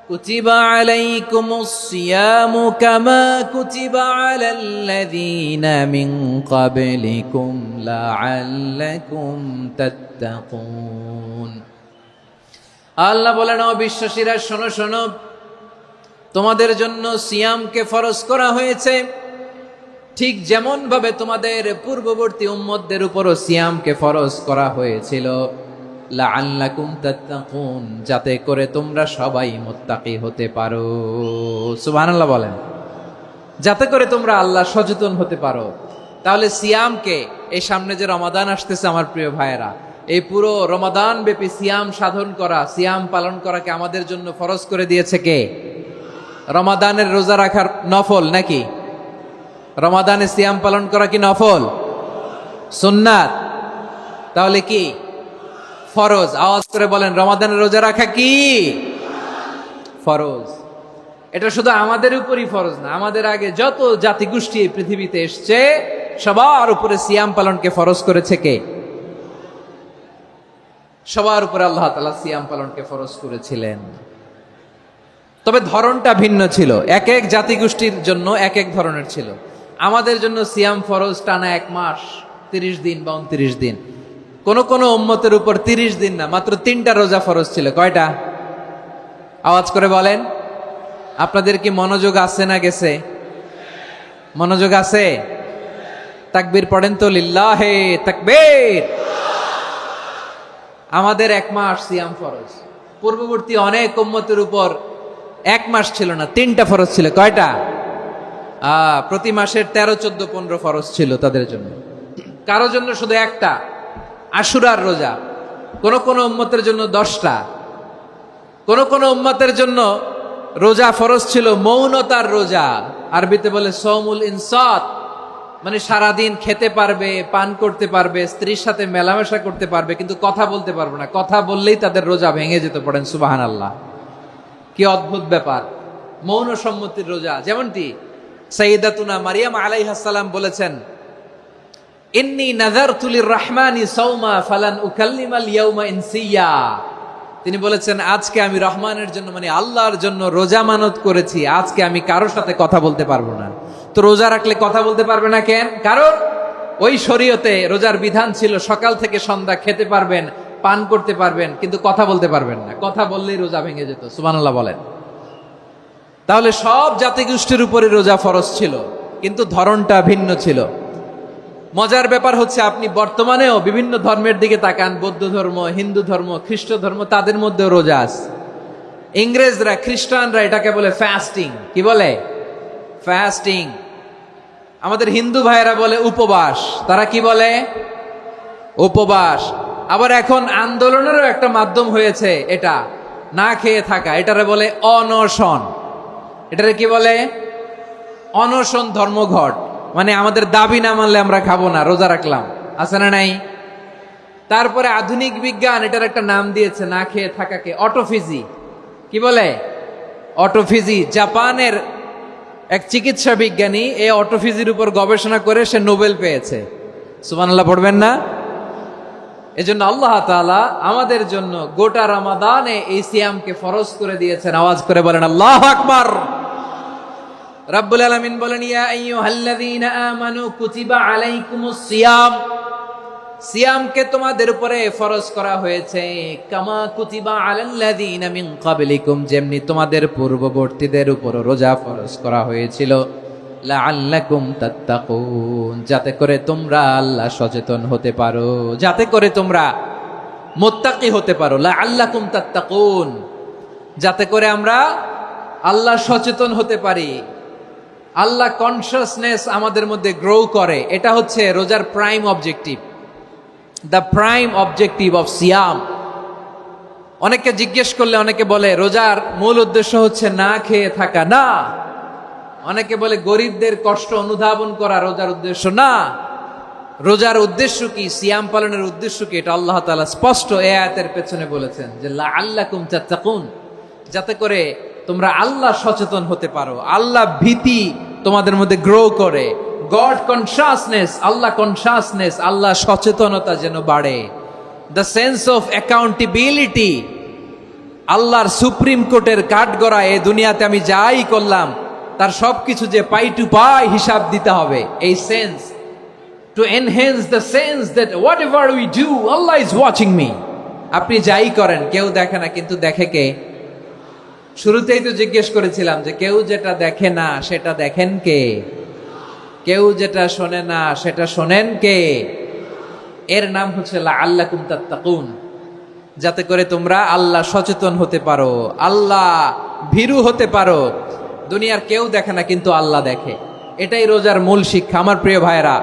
কুতিবা আলাইকুমুস সিয়ামু কামা কুতিবা আলাল্লাযীনা মিন ক্বাবলিকুম লাআল্লাকুম তাত্তাকুন। আল্লাহ বলেন, ও বিশ্বাসীরা শোনো শোনো, তোমাদের জন্য সিয়ামকে ফরজ করা হয়েছে, ঠিক যেমন ভাবে তোমাদের পূর্ববর্তী উম্মতদের উপরও সিয়ামকে ফরজ করা হয়েছিল, লাআল্লাকুম তাত্তাকুন, যাতে করে তোমরা সবাই মুত্তাকি হতে পারো। সুবহানাল্লাহ বলেন, যাতে করে তোমরা আল্লাহ সচেতন হতে পারো। তাহলে সিয়ামকে, এই সামনে যে রমাদান আসতেছে আমার প্রিয় ভাইয়েরা, এই পুরো রমাদান ব্যাপী সিয়াম সাধন করা, সিয়াম পালন করাকে আমাদের জন্য ফরজ করে দিয়েছে কে? রমাদানের রোজা রাখার নফল নাকি? রমাদানে সিয়াম পালন করা কি নফল? সুন্নাত? তাহলে কি ফরজ? আওয়াজ করে বলেন, রমাদানের রোজা রাখা কি ফরজ? এটা শুধু আমাদের উপরই ফরজ না, আমাদের আগে যত জাতিগোষ্ঠী এই পৃথিবীতে এসছে সবার উপরে সিয়াম পালনকে ফরজ করেছে কে? সবার উপরে আল্লাহ তাআলা সিয়াম পালনকে ফরজ করেছিলেন। তবে ধরনটা ভিন্ন ছিল, এক এক জাতিগোষ্ঠীর জন্য এক এক ধরনের ছিল। আমাদের জন্য সিয়াম ফরজ টানা 1 মাস 30 দিন বা 29 দিন। কোন কোন উম্মতের উপর 30 দিন না, মাত্র 3টা রোজা ফরজ ছিল। কয়টা? আওয়াজ করে বলেন। আপনাদের কি মনোযোগ আছে না গেছে? মনোযোগ আছে? তাকবীর পড়েন তো, লিল্লাহে তাকবীর। আমাদের 1 মাস সিয়াম ফরজ। পূর্ববর্তী অনেক উম্মতের উপর 1 মাস ছিল না, 3টা ফরজ ছিল। কয়টা? প্রতি মাসের 13, 14, 15 ফরজ ছিল তাদের জন্য। কারো জন্য শুধু একটা, আশুরার রোজা। কোন কোন উম্মতের জন্য 10টা। কোন কোন উম্মতের জন্য রোজা ফরজ ছিল মৌনতার রোজা, আরবিতে বলে সৌমুল ইনসাত, মানে সারাদিন খেতে পারবে, পান করতে পারবে, স্ত্রীর সাথে মেলামেশা করতে পারবে, কিন্তু কথা বলতে পারবে না। কথা বললেই তাদের রোজা ভেঙে যেত। পড়েন সুবহানাল্লাহ। কি অদ্ভুত ব্যাপার! মৌন সম্মতির রোজা। যেমনটি সাইয়্যিদাতুনা মারিয়াম আলাইহিস সালাম বলেছেন, ইন্নী নাযারতু লির-রাহমানি সাওমা ফালান উকাল্লিমাল ইয়াওমা ইনসিয়া। তিনি বলেছেন, আজকে আমি রহমানের জন্য, মানে আল্লাহর জন্য রোজা মানত করেছি, আজকে আমি কারোর সাথে কথা বলতে পারবো না। তো রোজা রাখলে কথা বলতে পারবে না কেন? কারণ ওই শরীয়তে রোজার বিধান ছিল সকাল থেকে সন্ধ্যা খেতে পারবেন, পান করতে পারবেন, কিন্তু কথা বলতে পারবেন না। কথা বললেই রোজা ভেঙে যেত। সুবহানাল্লাহ বলেন। তাহলে সব জাতিগোষ্ঠীর উপরে রোজা ফরজ ছিল, কিন্তু ধরনটা ভিন্ন ছিল। মজার ব্যাপার হচ্ছে, আপনি বর্তমানেও বিভিন্ন ধর্মের দিকে তাকান, বৌদ্ধ ধর্ম, হিন্দু ধর্ম, খ্রিস্ট ধর্ম, তাদের মধ্যেও রোজা আছে। ইংরেজরা, খ্রিস্টানরা এটাকে বলে ফাস্টিং। কি বলে? ফাস্টিং। আমাদের হিন্দু ভাইয়েরা বলে উপবাস। তারা কি বলে? উপবাস। আবার এখন আন্দোলনেরও একটা মাধ্যম হয়েছে এটা, না খেয়ে থাকা। এটারে বলে অনশন। এটারে কি বলে? অনশন ধর্মঘট। মানে আমাদের দাবি না মানলে আমরা খাবো না, রোজা রাখলাম। আছে না নাই? তারপরে আধুনিক বিজ্ঞান এটার একটা নাম দিয়েছে না খেয়ে থাকাকে, অটোফিজি। কি বলে? অটোফিজি। জাপানের এক চিকিৎসা বিজ্ঞানী এই অটোফিজির উপর গবেষণা করে সে নোবেল পেয়েছে। সুবহানাল্লাহ পড়বেন না? এজন্য আল্লাহ তাআলা আমাদের জন্য গোটা রমাদানে এই সিয়ামকে ফরজ করে দিয়েছেন। আওয়াজ করে বলেন আল্লাহু আকবার। রাব্বুল আলামিন বলেন, ইয়া আইয়ুহাল্লাযীনা আমানু কুতিবা আলাইকুমুস সিয়াম। সিয়ামকে তোমাদের উপরে ফরজ করা হয়েছে, কামা কুতিবা আলাল্লাযীনা মিন ক্বাবলিকুম, যেমনি তোমাদের পূর্ববর্তীদের উপর রোজা ফরজ করা হয়েছিল, লাআল্লাকুম তাত্তাকুন, যাতে করে তোমরা আল্লাহ সচেতন হতে পারো, যাতে করে তোমরা মুত্তাকি হতে পারো। লাআল্লাকুম তাত্তাকুন, যাতে করে আমরা আল্লাহ সচেতন হতে পারি, আল্লাহ কনসিয়াসনেস আমাদের মধ্যে গ্রো করে। এটা হচ্ছে রোজার prime objective, the prime objective of সিয়াম। অনেকে জিজ্ঞেস করলে অনেকে বলে রোজার মূল উদ্দেশ্য হচ্ছে না খেয়ে থাকা। না। অনেকে বলে গরিবদের কষ্ট অনুধাবন করা রোজার উদ্দেশ্য। না। রোজার উদ্দেশ্য কি? সিয়াম পালনের উদ্দেশ্য কি? এটা আল্লাহ তাআলা স্পষ্ট এই আয়াতের পেছনে বলেছেন যে লাআল্লাকুম তাত্তাকুন, যাতে করে তোমরা আল্লাহ সচেতন হতে পারো, আল্লাহ ভীতি তোমাদের মধ্যে গ্রো করে, গড কনসিয়াসনেস, আল্লাহ কনসিয়াসনেস, আল্লাহ সচেতনতা যেন বাড়ে, দ্য সেন্স অফ অ্যাকাউন্টেবিলিটি, আল্লাহর সুপ্রিম কোর্টের কাঠগড়া এই দুনিয়াতে আমি যাই করলাম তার সবকিছু যে পাই টু পাই হিসাব দিতে হবে। এই sense, to enhance the sense that what ever we do Allah is watching me. আপনি যাই করেন কেউ দেখে না, কিন্তু দেখে কে? শুরুতেই তো জিজ্ঞেস করেছিলাম যে কেউ যেটা দেখে না সেটা দেখেন কে? কেউ যেটা শোনে না সেটা শোনেন কে? এর নাম হচ্ছে লাআল্লাকুম তাত্তাকুন, যাতে করে তোমরা আল্লাহ সচেতন হতে পারো, আল্লাহ ভীরু হতে পারো। দুনিয়ার কেউ দেখে না, কিন্তু আল্লাহ দেখে। এটাই রোজার মূল শিক্ষা। আমার প্রিয় ভাইরা,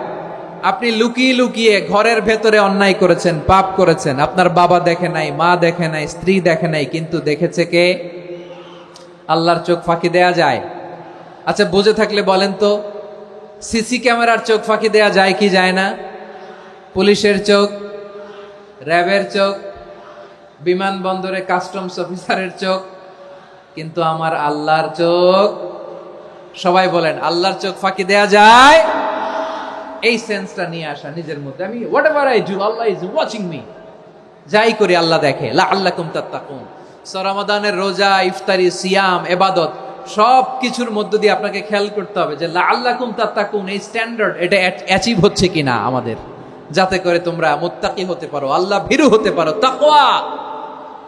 আপনি লুকিয়ে লুকিয়ে ঘরের ভেতরে অন্যায় করেছেন, পাপ করেছেন, আপনার বাবা দেখে নাই, মা দেখে নাই, স্ত্রী দেখে নাই, কিন্তু দেখেছে কে? আল্লাহর চোখ ফাঁকি দেয়া যায়? আচ্ছা, বুঝে থাকলে বলেন তো, সিসি ক্যামেরার চোখ ফাঁকি দেয়া যায় কি যায় না? পুলিশের চোখ, র্যাবের চোখ, বিমানবন্দরে কাস্টমস অফিসারের চোখ, কিন্তু আমার আল্লাহর চোখ? সবাই বলেন, আল্লাহর চোখ ফাঁকি দেয়া যায়? এই সেন্সটা নিয়ে আসা নিজের মধ্যে, আমি what ever I do Allah is watching me, যাই করি আল্লাহ দেখে। লাআল্লাকুম তাত্তাকুন। রমাদানের রোজা, ইফতারি, সিয়াম, ইবাদত সব কিছুর মধ্য দিয়ে আপনাকে খেয়াল করতে হবে যে লাআল্লাকুম তাত্তাকুন এই স্ট্যান্ডার্ড এটা অ্যাচিভ হচ্ছে কিনা আমাদের, যাতে করে তোমরা মুত্তাকি হতে পারো, আল্লাহ ভীরু হতে পারো। তাকওয়া,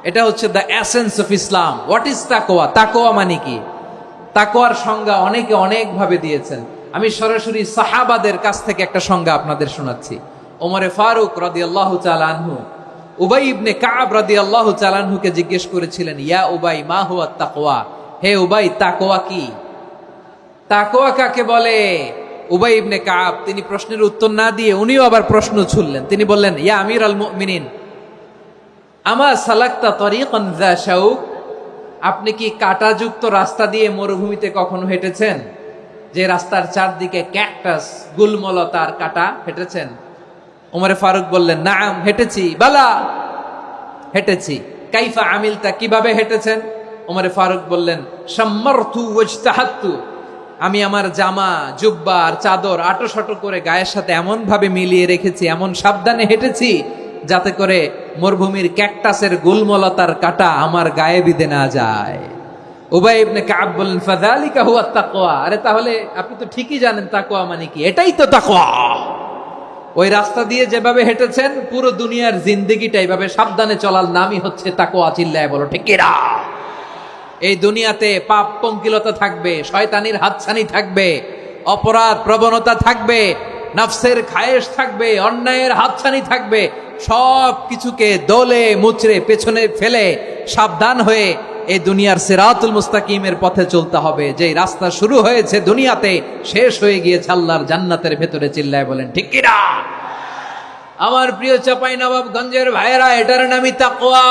এটা হচ্ছে the essence of Islam. What is তাকওয়া? তাকওয়া মানে কি? তাকওয়ার সংজ্ঞা অনেকে অনেক ভাবে দিয়েছেন। আমি সরাসরি সাহাবাদের কাছ থেকে একটা সংজ্ঞা আপনাদের শোনাচ্ছি। ওমরে ফারুক রাদিয়াল্লাহু তাআলা আনহু উবাই ইবনে কাব রাদিয়াল্লাহু তাআলা আনহুকে জিজ্ঞেস করেছিলেন, ইয়া উবাই মা হুয়া তাকওয়া? হে উবাই, তাকওয়া কি? তাকওয়া কাকে বলে? উবাই ইবনে কাব তিনি প্রশ্নের উত্তর না দিয়ে উনিও আবার প্রশ্ন ছুড়লেন। তিনি বললেন, ইয়া আমিরাল মুমিনিন, আমা সালাকতা তরিকান যা শাউক? আপনি কি কাঁটাযুক্ত রাস্তা দিয়ে মরুভূমিতে কখনো হেঁটেছেন? যে রাস্তার চারদিকে ক্যাকটাস, গুলমলতার কাঁটা, হেঁটেছেন? ওমরে ফারুক বললেন, নাম, হেঁটেছি। বালা, হেঁটেছি। কাইফা আমিলতা, কিভাবে হেঁটেছেন? ওমরে ফারুক বললেন, শাম্মারতু ওয়াজতাহাতু, আমি আমার জামা, জুব্বা আর চাদর আটোসাটো করে গায়ের সাথে এমন ভাবে মিলিয়ে রেখেছি, এমন সাবধানে হেঁটেছি যাতে করে মরুভূমির ক্যাকটাসের গুলমলতার কাঁটা আমার গায়ে বিঁধে না যায়। উবাই ইবনে কাব বললেন, ফাযালিকা হুয়া তাকওয়া। আরে তাহলে আপনি তো ঠিকই জানেন তাকওয়া মানে কি, এটাই তো তাকওয়া। ওই রাস্তা দিয়ে যেভাবে হেঁটেছেন পুরো দুনিয়ার জিন্দেগিটা এইভাবে সাবধানে চলার নামই হচ্ছে তাকওয়া। চিল্লায় বলো ঠিক কিনা? এই দুনিয়াতে পাপ পঙ্কিলতা থাকবে, শয়তানির হাতছানি থাকবে, অপরাধ প্রবণতা থাকবে, নফসের খায়েশ থাকবে, অন্যায়ের হাতছানি থাকবে। সব কিছুকে দোলে মুচড়ে পেছনে ফেলে সাবধান হয়ে এই দুনিয়ার সিরাতুল মুস্তাকিমের পথে চলতে হবে। যেই রাস্তা শুরু হয়েছে দুনিয়াতে, শেষ হয়ে গিয়েছে আল্লাহর জান্নাতের ভেতরে। চিল্লায় বলেন ঠিক কিনা? আমার প্রিয় চাঁপাইনবাবগঞ্জের ভাইয়েরা, এটার নামই তাকওয়া।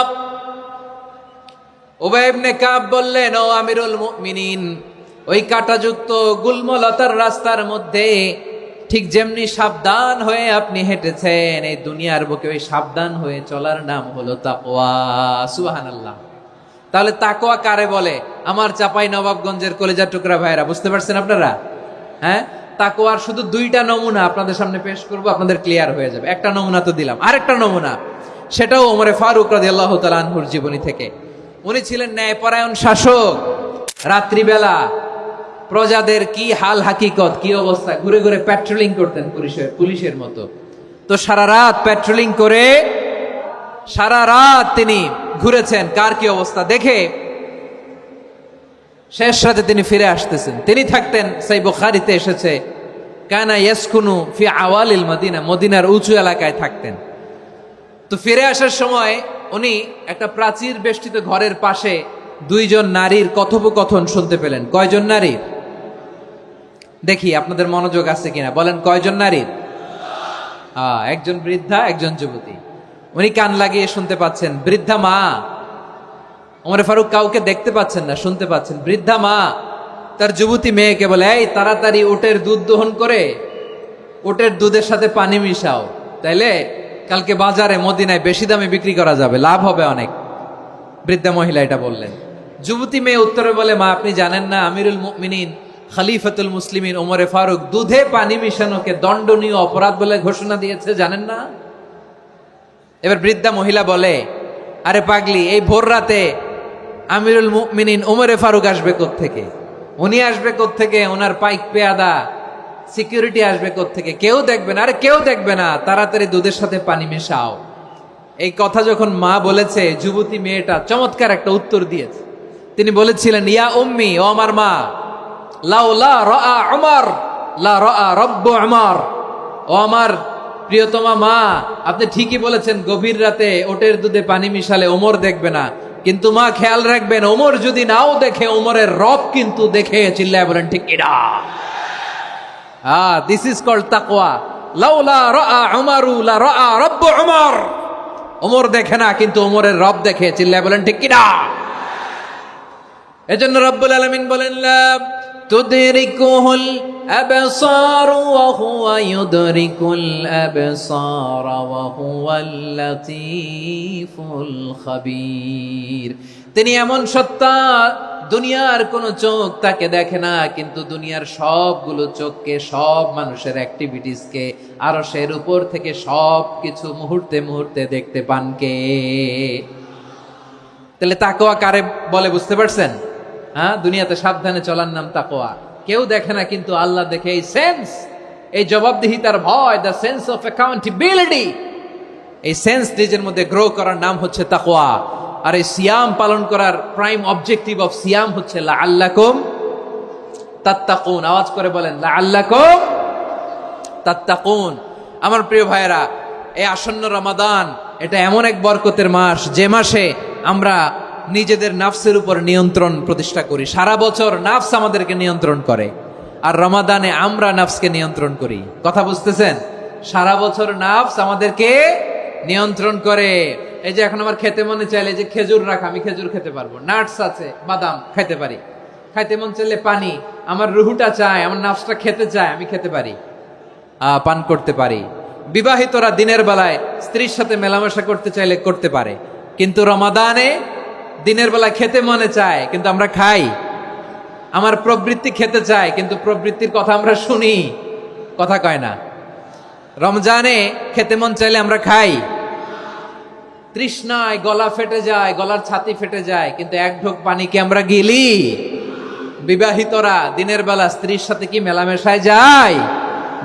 উবাই ইবনে কাব বললেন, ও আমিরুল মুমিনিন, ওই কাঁটাযুক্ত গুলমলতার রাস্তার মধ্যে ঠিক যেমনি সাবধান হয়ে আপনি হেঁটেছেন, এই দুনিয়ার বুকে ওই সাবধান হয়ে চলার নাম হলো তাকওয়া। সুবহানাল্লাহ। তাহলে তাকওয়া কারে বলে? আমার চাঁপাইনবাবগঞ্জের কলেজা টুকরা ভাইয়েরা, বুঝতে পারছেন আপনারা? হ্যাঁ, তাকওয়ার শুধু দুইটা নমুনা আপনাদের সামনে পেশ করব, আপনাদের ক্লিয়ার হয়ে যাবে। একটা নমুনা তো দিলাম, আরেকটা নমুনা, সেটাও ওমরে ফারুক রাদিয়াল্লাহু তাআলা আনহুর জীবনী থেকে। উনি ছিলেন ন্যায়পরায়ণ শাসক। রাত্রিবেলা প্রজাদের কি হাল হাকিকত, কি অবস্থা, ঘুরে ঘুরে প্যাট্রোলিং করতেন পুলিশের মতো। তো সারা রাত প্যাট্রোলিং করে সারা রাত তিনি ঘুরেছেন কার কি অবস্থা দেখে। শেষ রাতে তিনি ফিরে আসতেছেন। তিনি থাকতেন, সেই বুখারীতে এসেছে, কানা ইয়াসকুনু ফি আওয়ালিল মদিনা, মদিনার উঁচু এলাকায় থাকতেন। তো ফিরে আসার সময় উনি একটা প্রাচীর বেষ্টিত ঘরের পাশে দুইজন নারীর কথোপকথন শুনতে পেলেন। কয়জন নারীর? দেখি আপনাদের মনোযোগ আছে কিনা, বলেন কয়জন নারীর? একজন বৃদ্ধা, একজন যুবতী। উনি কান লাগিয়ে শুনতে পাচ্ছেন। বৃদ্ধা মা, ওমর ফারুক কাউকে দেখতে পাচ্ছেন না, শুনতে পাচ্ছেন। বৃদ্ধা মা তার যুবতী মেয়েকে বলে, এই তাড়াতাড়ি উটের দুধ দহন করে উটের দুধের সাথে পানি মিশাও, তাইলে কালকে বাজারে মদিনায় বেশি দামে বিক্রি করা যাবে, লাভ হবে অনেক। বৃদ্ধা মহিলা এটা বললেন। যুবতী মেয়ে উত্তরে বলে, মা আপনি জানেন না আমিরুল মুমিনিন খলিফাতুল মুসলিমিন ওমরে ফারুক দুধে পানি মিশানোকে দণ্ডনীয় অপরাধ বলে ঘোষণা দিয়েছে, জানেন না? এবার বৃদ্ধা মহিলা বলে, আরে পাগলি, এই ভোর রাতে আমিরুল মুমিনিন ওমরে ফারুক আসবে কোত্থেকে? উনি আসবে কোত্থেকে? ওনার পাইক পেয়াদা সিকিউরিটি আসবে কোত্থেকে? কেউ দেখবে না। আরে কেউ দেখবে না, তাড়াতাড়ি দুধের সাথে পানি মেশাও। এই কথা যখন মা বলেছে, যুবতী মেয়েটা চমৎকার একটা উত্তর দিয়েছে। তিনি বলেছিলেন, ইয়া উম্মি, ও আমার মা, লাউলা রাআ উমর লা রাআ রব্বু উমর। ও আমার প্রিয়তমা মা, আপনি ঠিকই বলেছেন, গভীর রাতে ওটের দুধে পানি মিশালে ওমর দেখবে না, কিন্তু মা খেয়াল রাখবেন, ওমর যদি নাও দেখে, ওমরের রব কিন্তু দেখে। চিল্লায় বলেন ঠিক কিনা? দিস ইজ কল্ড তাকওয়া। লাউলা রাআ উমরু লা রাআ রব্বু উমর। ওমর দেখে না, কিন্তু ওমরের রব দেখে। চিল্লায় বলেন ঠিক কিনা? এজন্য রব্বুল আলামিন বলেন, লা তুদরিকুহুল আবসার ওয়া হুয়া ইউদরিকুল আবসার ওয়া হুয়াল লাতীফুল খাবীর। তিনি এমন সত্তা, দুনিয়ার কোন চোখ তাকে দেখে না, কিন্তু দুনিয়ার সবগুলো চোখকে, সব মানুষের অ্যাক্টিভিটিসকে, আরশের উপর থেকে সব কিছু মুহূর্তে মুহূর্তে দেখতে পান কে? তাহলে তাকওয়া কারে বলে বুঝতে পারছেন? দুনিয়াতে সাবধানে চলার নাম তাকওয়া। কেউ দেখে না, কিন্তু আল্লাহ দেখে। এই সেন্স, এই জবাবদিহিতার ভয়, দ্য সেন্স অফ অ্যাকাউন্টেবিলিটি, এই সেন্স নিজের মধ্যে গ্রো করার নাম হচ্ছে তাকওয়া। আর এই সিয়াম পালন করার প্রাইম অবজেক্টিভ অফ সিয়াম হচ্ছে লাআল্লাকুম তাত্তাকুন। আওয়াজ করে বলেন, লাআল্লাকুম তাত্তাকুন। আমার প্রিয় ভাইয়েরা, এই আসন্ন রমাদান, এটা এমন এক বরকতের মাস, যে মাসে আমরা নিজেদের নাফসের উপর নিয়ন্ত্রণ প্রতিষ্ঠা করি। সারা বছর নাফস আমাদেরকে নিয়ন্ত্রণ করে, আর রমাদানে আমরা নাফসকে নিয়ন্ত্রণ করি। কথা বুঝতেছেন? সারা বছর নাফস আমাদেরকে নিয়ন্ত্রণ করে। এই যে এখন আমার খেতে মনে চাইলে যে খেজুর রাখ, আমি খেজুর খেতে পারবো, নাটস আছে, বাদাম খাইতে পারি। খাইতে মন চাইলে পানি, আমার রুহুটা চায়, আমার নাফসটা খেতে চায়, আমি খেতে পারি, পান করতে পারি। বিবাহিতরা দিনের বেলায় স্ত্রীর সাথে মেলামেশা করতে চাইলে করতে পারে, কিন্তু রমাদানে দিনের বেলা খেতে মনে চায়, কিন্তু আমরা খাই। আমার প্রবৃত্তি খেতে চায়, কিন্তু প্রবৃত্তির কথা আমরা শুনি, কথা কয় না। রমজানে খেতে মন চাইলে আমরা খাই, তৃষ্ণায় গলা ফেটে যায়, গলার ছাতি ফেটে যায়, কিন্তু এক ঢোক পানি কি আমরা গিলি? বিবাহিতরা দিনের বেলা স্ত্রীর সাথে কি মেলামেশায় যায়?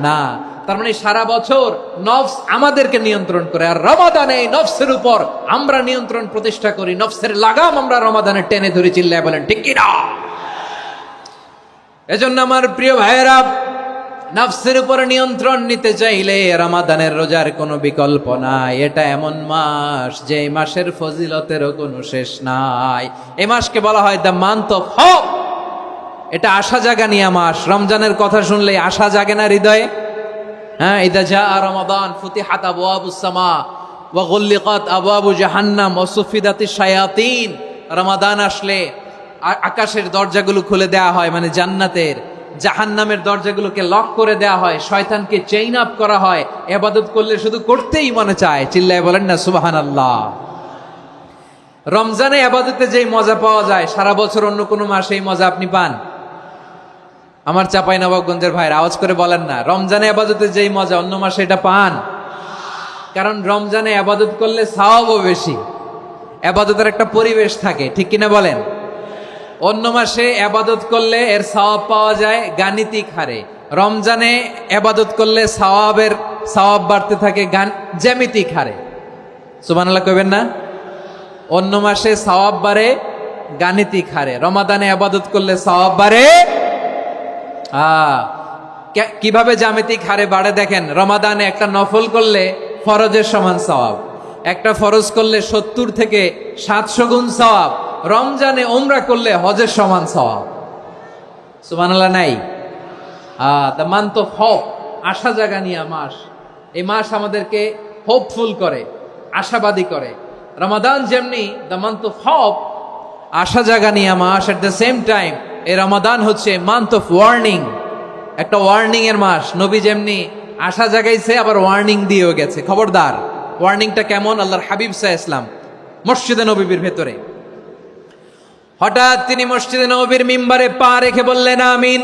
না। তার মানে সারা বছর নফস আমাদেরকে নিয়ন্ত্রণ করে, আর রমাদানে এই নফসের উপর আমরা নিয়ন্ত্রণ প্রতিষ্ঠা করি। নফসের লাগাম আমরা রমাদানে টেনে ধরে। চিল্লায় বলেন ঠিক কিনা? এজন্য আমার প্রিয় ভাইয়েরা, নফসের উপর নিয়ন্ত্রণ নিতে চাইলে রমাদানের রোজার কোনো বিকল্প নাই। এটা এমন মাস, যে মাসের ফজিলতেরও কোনো শেষ নাই। এই মাসকে বলা হয় দ্য মান্থ অফ হোপ। এটা আশা জাগানিয়া মাস। রমজানের কথা শুনলে আশা জাগে না হৃদয়ে? ইদা জাআ রমাদান ফুতিহাত আবওয়াবুস সামা ওয়া গুল্লিকাত আবওয়াবু জাহান্নাম ওয়া সুফিদাতিশ শায়াতিন। রমাদান আসলে আকাশের দরজাগুলো খুলে দেয়া হয়, মানে জান্নাতের। জাহান্নামের দরজাগুলোকে লক করে দেয়া হয়, শয়তানকে চেইন আপ করা হয়। ইবাদত করলে শুধু করতেই মনে চায়। চিল্লায় বলেন না সুবহানাল্লাহ। রমজানে ইবাদতে যেই মজা পাওয়া যায়, সারা বছর অন্য কোনো মাসে এই মজা আপনি পান? আমার চাঁপাইনবাবগঞ্জের ভাইরা আওয়াজ করে বলেন না, রমজানে ইবাদতে যেই মজা অন্য মাসে এটা পান? কারণ রমজানে ইবাদত করলে সওয়াবও বেশি, ইবাদতের একটা পরিবেশ থাকে, ঠিক কিনা বলেন? অন্য মাসে ইবাদত করলে এর সওয়াব পাওয়া যায় গাণিতিক হারে, রমজানে ইবাদত করলে সওয়াব বাড়তে থাকে জ্যামিতিক হারে। সুবহানাল্লাহ কইবেন না? অন্য মাসে সওয়াব বাড়ে গাণিতিক হারে, রমাদানে ইবাদত করলে সওয়াব বাড়ে কিভাবে জ্যামিতিক হারে বাড়ে দেখেন। রমাদানে একটা নফল করলে ফরজের সমান সওয়াব, একটা ফরজ করলে 70 থেকে 700 গুণ সওয়াব। রমজানে উমরা করলে হজের সমান সওয়াব। সুবহানাল্লাহ নাই? দ্য মান্থ অফ হোপ, আশা জাগানিয়া মাস। এই মাস আমাদেরকে হোপফুল করে, আশাবাদী করে। রমাদান যেমনি দ্য মান্থ অফ হোপ, আশা জাগানিয়া মাস, এট দ্য সেম টাইম এই রমাদান হচ্ছে মান্থ অফ ওয়ার্নিং, একটা ওয়ার্নিং এর মাস। নবী যেমনি আশা জাগাইছে, আবার ওয়ার্নিং দিয়েও গেছে, খবরদার। ওয়ার্নিংটা কেমন? আল্লাহর হাবিব সাল্লাল্লাহু আলাইহি ওয়াসাল্লাম মসজিদে নববীর ভেতরে, হঠাৎ তিনি মসজিদে নববীর মিম্বারে পা রেখে বললেন আমিন।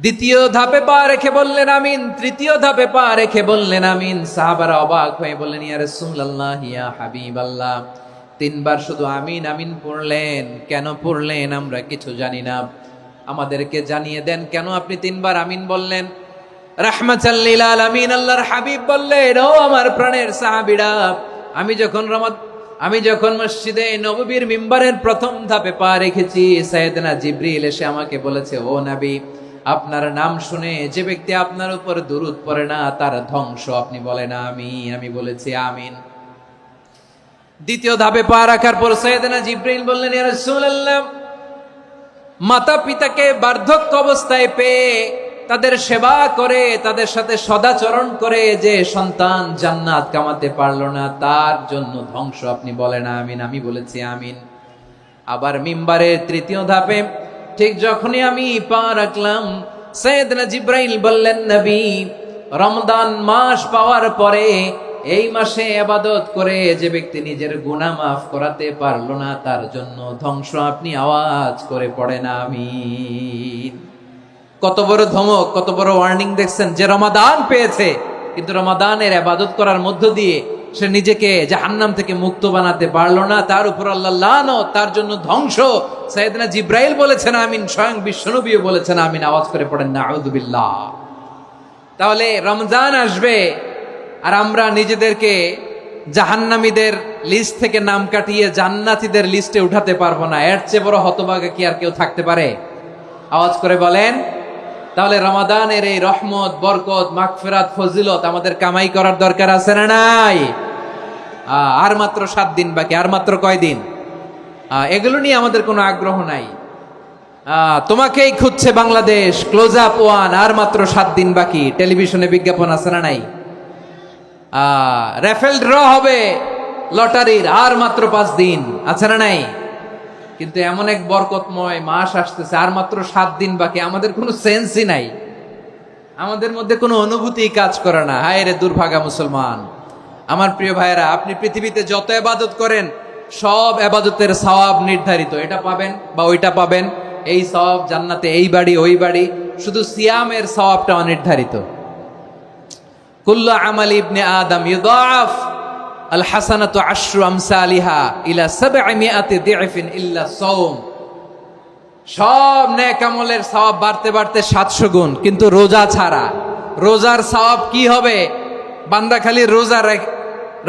দ্বিতীয় ধাপে পা রেখে বললেন আমিন, তৃতীয় ধাপে পা রেখে বললেন আমিন। সাহাবারা অবাক হয়ে বললেন, ইয়া রাসূলুল্লাহ, ইয়া হাবিবাল্লাহ, তিনবার শুধু আমিন আমিন পড়লেন। কেন পড়লেন আমরা কিছু জানি না, আমাদেরকে জানিয়ে দেন কেন আপনি তিনবার আমিন বললেন। রাহমাতাল লিল আলামিন আল্লাহর হাবিব বললেন, ও আমার প্রাণের সাহাবীরা, আমি যখন মসজিদে নববীর মিম্বারের প্রথম ধাপে পা রেখেছি, সাইয়েদনা জিবরিল এসে আমাকে বলেছে, ও নবী, আপনার নাম শুনে যে ব্যক্তি আপনার উপর দুরূদ পড়ে না তার ধ্বংস। আপনি বলেন আমিন। আমি বলেছি আমিন। দ্বিতীয় ধাপে পা রাখার পর সাইয়েদনা জিবরিল বললেন, ইয়া রাসূলুল্লাহ, মাতা পিতাকে বার্ধক্য অবস্থায় পেয়ে তাদের সেবা করে, তাদের সাথে সদাচরণ করে যে সন্তান জান্নাত কামাতে পারলো না তার জন্য ধ্বংস। আপনি বলেন আমিন। আমি বলেছি আমিন। আবার মিম্বারের তৃতীয় ধাপে ঠিক যখনই আমি পা রাখলাম, সাইয়েদনা জিবরাইল বললেন, নবী, রমজান মাস পাওয়ার পরে এই মাসে ইবাদত করে যে ব্যক্তি নিজের গুনাহ মাফ করাতে পারলো না তার জন্য ধ্বংস। আপনি আওয়াজ করে পড়েন আমিন। কত বড় ধমক, কত বড় ওয়ার্নিং দেখছেন। যে রমাদান পেয়েছে কিন্তু রমাদানের ইবাদত করার মধ্য দিয়ে সে নিজেকে জাহান্নাম থেকে মুক্ত বানাতে পারলো না, তার উপর আল্লাহ লানত, তার জন্য ধ্বংস। সাইয়েদনা জিবরাইল বলেছেন আমিন, স্বয়ং বিশ্বনবীও বলেছেন আমিন। আওয়াজ করে পড়েন নাউযু বিল্লাহ। তাহলে রমজান আসবে আর আমরা নিজেদেরকে জাহান্নামীদের লিস্ট থেকে নাম কাটিয়ে জান্নাতীদের লিস্টে উঠাতে পারবো না। এর চেয়ে বড় হতভাগা কি আর কেউ থাকতে পারে? আওয়াজ করে বলেন। তাহলে রমাদানের এই রহমত, বরকত, মাগফিরাত, ফজিলত আমাদের কামাই করার দরকার আছে না নাই? আর মাত্র 7 দিন বাকি। আর মাত্র কয় দিন? এগুলো নিয়ে আমাদের কোনো আগ্রহ নাই। তোমাকেই খুঁজছে বাংলাদেশ, ক্লোজ আপ ওয়ান, আর মাত্র 7 দিন বাকি। টেলিভিশনে বিজ্ঞাপন আছে না নাই? রেফেল ড্র হবে লটারির, আর মাত্র 5 দিন, আছে না নাই? কিন্তু এমন এক বরকতময় মাস আসতেছে, আর মাত্র 7 দিন বাকি। আমাদের কোনো সেন্সই নাই, আমাদের মধ্যে কোনো অনুভূতি কাজ করে না। হায় রে দুর্ভাগা মুসলমান। আমার প্রিয় ভাইয়েরা, আপনি পৃথিবীতে যত ইবাদত করেন সব ইবাদতের সওয়াব নির্ধারিত। এটা পাবেন বা ওইটা পাবেন, এই সওয়াব জান্নাতে, এই বাড়ি ওই বাড়ি। শুধু সিয়ামের সওয়াবটা অনির্ধারিত। কুল্লু আমাল ইবনে আদম ইউদাফ আল হাসানাতু আশরু আমসালিহা ইলা 700 দি'ফিন ইল্লা সাওম। সব নেক আমলের সওয়াব বাড়তে বাড়তে 700 গুণ, কিন্তু রোজা ছাড়া। রোজার সওয়াব কি হবে? বান্দা খালি রোজা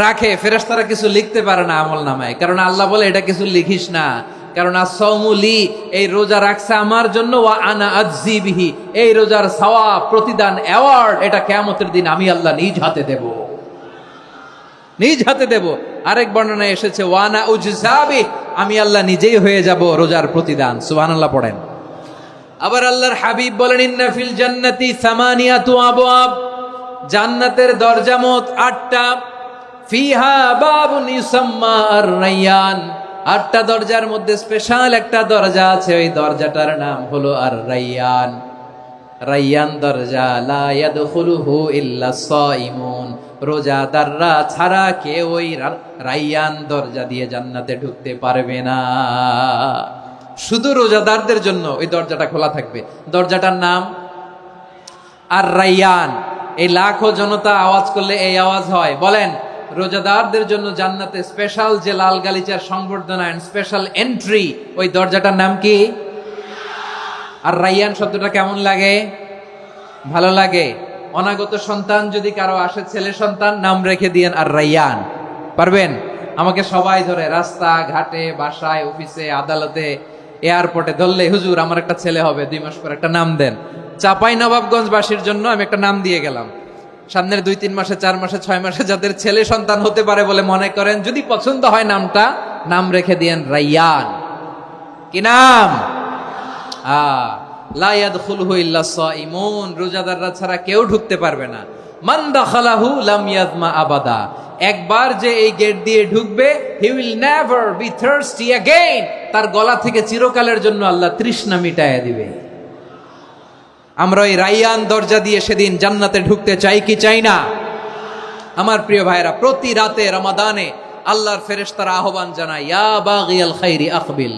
রাখে, ফেরেশতারা কিছু লিখতে পারে না আমল নামায়, কারণ আল্লাহ বলে এটা কিছু লিখিস না, কারণ as-সাওমু লি, এই রোজা রাখছে আমার জন্য, ওয়া আনা আজজি বিহি, এই রোজার সওয়াব, প্রতিদান, অ্যাওয়ার্ড এটা কিয়ামতের দিন আমি আল্লাহ নিজ হাতে দেব, নিজ হাতে দেব। আরেক বর্ণনায় এসেছে ওয়ানা উজজাবি, আমি আল্লাহ নিজেই হয়ে যাব রোজার প্রতিদান। সুবহানাল্লাহ পড়েন। আবার আল্লাহর হাবিব বলেন, ইন্না ফিল জান্নাতি সামানিয়াতু আবওয়াব, জান্নাতের দরজা মোট 8টা। ফিহা বাবুন ইউসাম্মা আর-রায়্যান, 8টা দরজার মধ্যে স্পেশাল একটা দরজা আছে, ওই দরজাটার নাম হলো আর-রায়্যান। রায়্যান দরজা, লা ইয়াদখুলুহু ইল্লা সাইমুন, রোজাদাররা ছাড়া কেউ ওই রায়্যান দরজা দিয়ে জান্নাতে ঢুকতে পারবে না। শুধু রোজাদারদের জন্য ওই দরজাটা খোলা থাকবে। দরজাটার নাম আর-রায়্যান। এই লাখো জনতা আওয়াজ করলে এই আওয়াজ হয়। বলেন, রোজাদারদের জন্য জান্নাতে স্পেশাল যে লাল গালিচার সংবর্ধনা এন্ড স্পেশাল এন্ট্রি, ওই দরজাটার নাম কি? আর রায়্যান শব্দটা কেমন লাগে? ভালো লাগে। অনাগত সন্তান যদি কারো আসে, ছেলে সন্তান, নাম রেখে দিয়েন আর রায়্যান। পারবেন? আমাকে সবাই ধরে রাস্তা ঘাটে, বাসায়, অফিসে, আদালতে, এয়ারপোর্টে ধরলে, হুজুর আমার একটা ছেলে হবে 2 মাস পর, একটা নাম দেন। চাঁপাইনবাবগঞ্জবাসীর জন্য আমি একটা নাম দিয়ে গেলাম। সামনের 2-3 মাসে, 4 মাসে, 6 মাসে যাদের ছেলে সন্তান হতে পারে বলে মনে করেন, যদি পছন্দ হয় নামটা, নাম রেখে দিয়েন রায়্যান। কি নাম? লা ইয়াদখুলুহু ইল্লা সাইমুন, রোজাদাররা ছাড়া কেউ ঢুকতে পারবে না। মান দাখালাহু লাম ইয়াজমা আবাদা, একবার যে এই গেট দিয়ে ঢুকবে, he will never be thirsty again, তার গলা থেকে চিরকালের জন্য আল্লাহ তৃষ্ণা মিটায়া দিবে। আমরা ওই রায়্যান দরজা দিয়ে সেদিন জান্নাতে ঢুকতে চাই কি চাই না? আমার প্রিয় ভাইরা, প্রতি রাতে রমাদানে আল্লাহর ফেরেশতারা আহ্বান জানায়, ইয়া বাগিয়াল খাইরি আকবিল,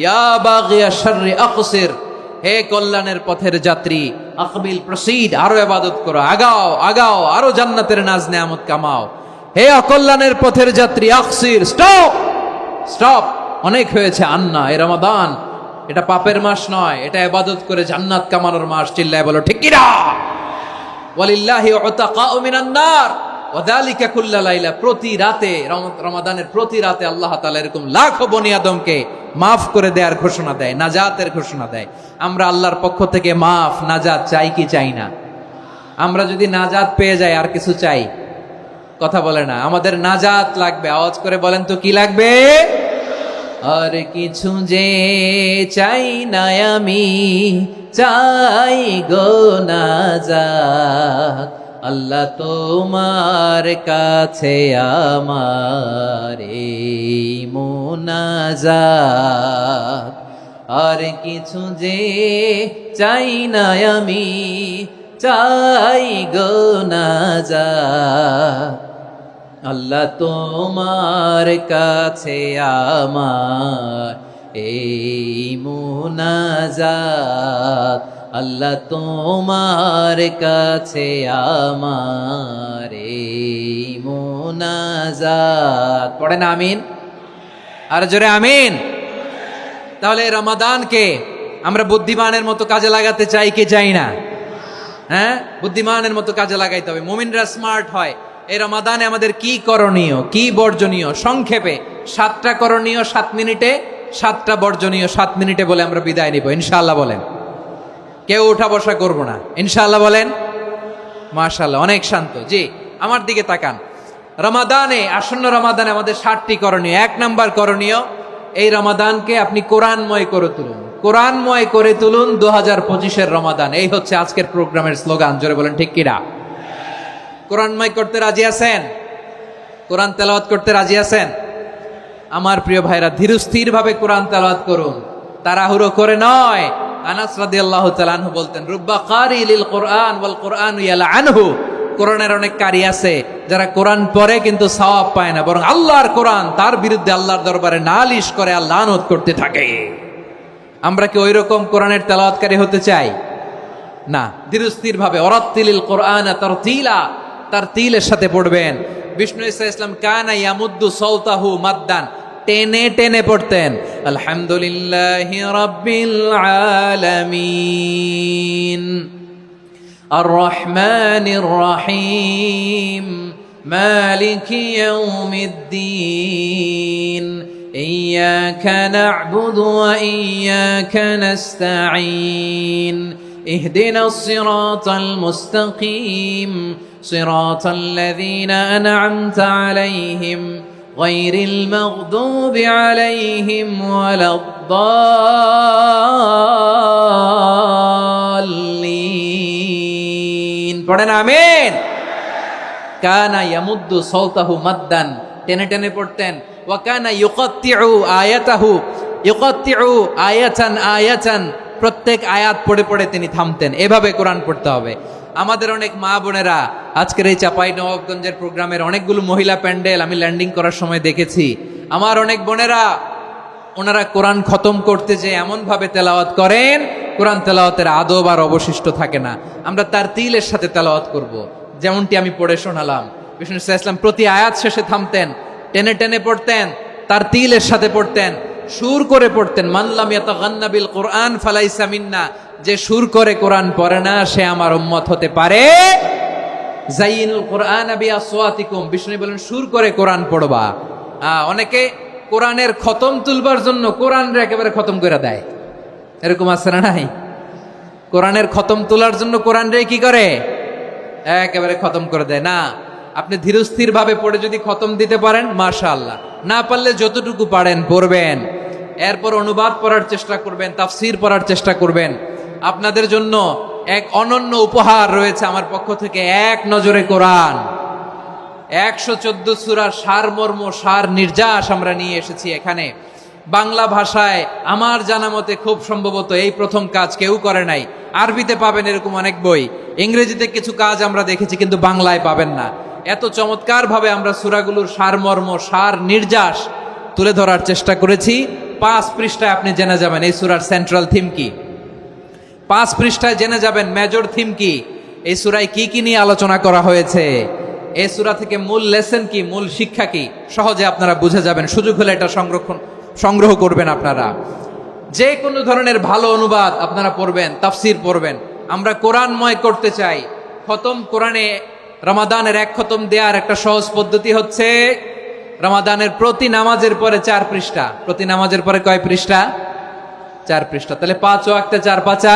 ইয়া বাগিয়াশ শাররি আকসির, হে কল্যাণের পথের যাত্রী, আকবিল, প্রসিড, আরো ইবাদত করো, আগাও আগাও, আরো জান্নাতের নাজ নেয়ামত কামাও। হে অকল্যাণের পথের যাত্রী, আকসির, স্টপ, স্টপ, অনেক হয়েছে। আন্না, এ রমাদান এটা পাপের মাস নয়, এটা ইবাদত করে জান্নাত কামানোর মাস। চিল্লায় বলো ঠিক কি না? ওয়ালিল্লাহি উতাকাউ মিনান নার ওয়া যালিকা কুল্লা লাইলা। প্রতি রাতে, রমাদানের প্রতি রাতে আল্লাহ তাআলা এরকম লাখো বনি আদমকে মাফ করে দেওয়ার ঘোষণা দেয়, নাজাতের ঘোষণা দেয়। আমরা আল্লাহর পক্ষ থেকে মাফ, নাজাত চাই কি চাই না? আমরা যদি নাজাত পেয়ে যাই আর কিছু চাই? কথা বলে না। আমাদের নাজাত লাগবে। আওয়াজ করে বলেন তো কি লাগবে? আর কিছু যে চাই না আমি, চাই গো নাজাত। আল্লাহ তোমার কাছে আমার এই মুনাজাত। আর কিছু যে চাই না আমি, চাই গো নাজাত। আল্লাহ তোমার কাছে আমার এই মুনাজাত। আল্লাহ তোমার কাছে আমার এই মুনাজাত। পড়েন আমিন, আর জোরে আমিন। তাহলে রমাদানকে আমরা বুদ্ধিমানের মতো কাজে লাগাতে চাই কি চাই না? হ্যাঁ, বুদ্ধিমানের মতো কাজে লাগাইতে হবে। মুমিনরা স্মার্ট হয়। এই রমাদানে আমাদের কি করণীয়, কি বর্জনীয়? সংক্ষেপে 7টা করণীয় 7 মিনিটে, 7টা বর্জনীয় 7 মিনিটে বলে আমরা বিদায় নিব ইনশাআল্লাহ। বলেন, কেউ উঠা বসা করব না ইনশাআল্লাহ। বলেন মাশাআল্লাহ, অনেক শান্ত। জি, আমার দিকে তাকান। রমাদানে, আসন্ন রমাদানে আমাদের 7টি করণীয়। 1 নাম্বার করণীয়, এই রমাদানকে আপনি কোরআনময় করে তুলুন। কোরআনময় করে তুলুন 2025-এর রমাদান। এই হচ্ছে আজকের প্রোগ্রামের স্লোগান। জোরে বলেন ঠিক কিনা? কোরআনময় করতে রাজি আছেন? কোরআন তেলাওয়াত করতে রাজি আছেন? আমার প্রিয় ভাইরা, ধীরস্থির ভাবে কোরআন তেলাওয়াত করুন, তাড়াহুড়ো করে নয়। আনাস রাদিয়াল্লাহু তাআলা আনহু বলতেন, রুব্বা কারি লিল কোরআন ওয়াল কোরআনু ইয়ালআনহু। কোরআনের অনেক কারি আছে যারা কোরআন পড়ে কিন্তু সওয়াব পায় না, বরং আল্লাহর কোরআন তার বিরুদ্ধে আল্লাহর দরবারে নালিশ করে আর লানত করতে থাকে। আমরা কি ওই রকম কোরআনের তেলাওয়াতকারী হতে চাই? না। ধীরস্থির ভাবে ওয়ারাত্তিলিল কোরআনা তারতিলা, তারতিলের সাথে পড়বেন। বিষ্ণু ঈসা ইসলাম কানা ইয়ামুদ্দু সাওতাহু মাদ্দান, টেনে টেনে পড়তেন। আলহামদুলিল্লাহি রাব্বিল আলামিন আর রহমানির রহিম মালিকি ইয়াউমিদ্দিন ইয়্যাকা না'বুদু ওয়া ইয়্যাকা নাস্তাঈন ইহদিনাস সিরাতাল মুস্তাকিম সিরাতাল লাযীনা আন'আমতা আলাইহিম গায়রিল মাগদুবি আলাইহিম ওয়ালাদ-দাল্লিন। পড়েন আমিন। কানা ইয়ামুদ্দু সাওতাহু মাদ্দান, টেনে টেনে পড়তেন। ওয়া কানা ইউকাত্তিউ আয়াতাহু, ইউকাত্তিউ আয়াতান আয়াতান, প্রত্যেক আয়াত পড়ে পড়ে তিনি থামতেন। এভাবে কোরআন পড়তে হবে। আমাদের অনেক মা বোনেরা আজকের এই চাঁপাইনবাবগঞ্জের প্রোগ্রামের অনেকগুলো মহিলা প্যান্ডেল আমি ল্যান্ডিং করার সময় দেখেছি। আমার অনেক বোনেরা, ওনারা কোরআন খতম করতে যে এমন ভাবে তেলাওয়াত করেন, কোরআন তেলাওয়াতের আদব আর অবশিষ্ট থাকে না। আমরা তারতিলের সাথে তেলাওয়াত করব, যেমনটি আমি পড়ে শোনালাম। বিষ্ণু ইসলাম প্রতি আয়াত শেষে থামতেন, টেনে টেনে পড়তেন, তারতিলের সাথে পড়তেন, সুর করে পড়তেন। মানলাম ইয়াতাগান্না বিল কোরআন ফালাইসা মিন্না, যে সুর করে কোরআন পড়ে না সে আমার উম্মত হতে পারে। যাইনুল কোরআন বিআসওয়াতিকুম, বিষ্ণু বলেন সুর করে কোরআন পড়বা। অনেকে কোরআনের খতম তুলবার জন্য কোরআনরে একেবারে খতম করে দেয়, এরকম আছে না নাই? কোরআনের খতম তোলার জন্য কোরআনরে কি করে? একেবারে খতম করে দেয় না। আপনি ধীরস্থির ভাবে পড়ে যদি খতম দিতে পারেন মাশাআল্লাহ, না পারলে যতটুকু পারেন পড়বেন। এরপর অনুবাদ পড়ার চেষ্টা করবেন, তাফসীর পড়ার চেষ্টা করবেন। আপনাদের জন্য এক অনন্য উপহার রয়েছে আমার পক্ষ থেকে, এক নজরে কোরআন। 114 সূরার সারমর্ম, সার নির্যাস আমরা নিয়ে এসেছি এখানে। বাংলা ভাষায় আমার জানা মতে খুব সম্ভবত এই প্রথম কাজ কেউ করে নাই। আরবিতে পাবেন এরকম অনেক বই, ইংরেজিতে কিছু কাজ আমরা দেখেছি, কিন্তু বাংলায় পাবেন না। এত চমৎকার ভাবে আমরা সূরাগুলোর সারমর্ম, সার নির্যাস তুলে ধরার চেষ্টা করেছি। 5 পৃষ্ঠায় আপনি জেনে যাবেন এই সূরার সেন্ট্রাল থিম কি। 5 পৃষ্ঠায় জেনে যাবেন মেজর থিম কি, এই সূরায় কি কি নিয়ে আলোচনা করা হয়েছে। এই সূরা থেকে মূল লেসন কি, মূল শিক্ষা কি সহজে আপনারা বুঝে যাবেন। সুযোগ হলে এটা সংগ্রহ করবেন। আপনারা যে কোনো ধরনের ভালো অনুবাদ আপনারা পড়বেন, তাফসির পড়বেন। আমরা কোরআনময় করতে চাই। খতম কোরআনে রমাদানের এক খতম দেওয়ার একটা সহজ পদ্ধতি হচ্ছে রমাদানের প্রতি নামাজের পরে 4 পৃষ্ঠা। প্রতি নামাজের পরে কয় পৃষ্ঠা? 4 পৃষ্ঠা। তাহলে 5 ওয়াক্তে 4 পাঁচা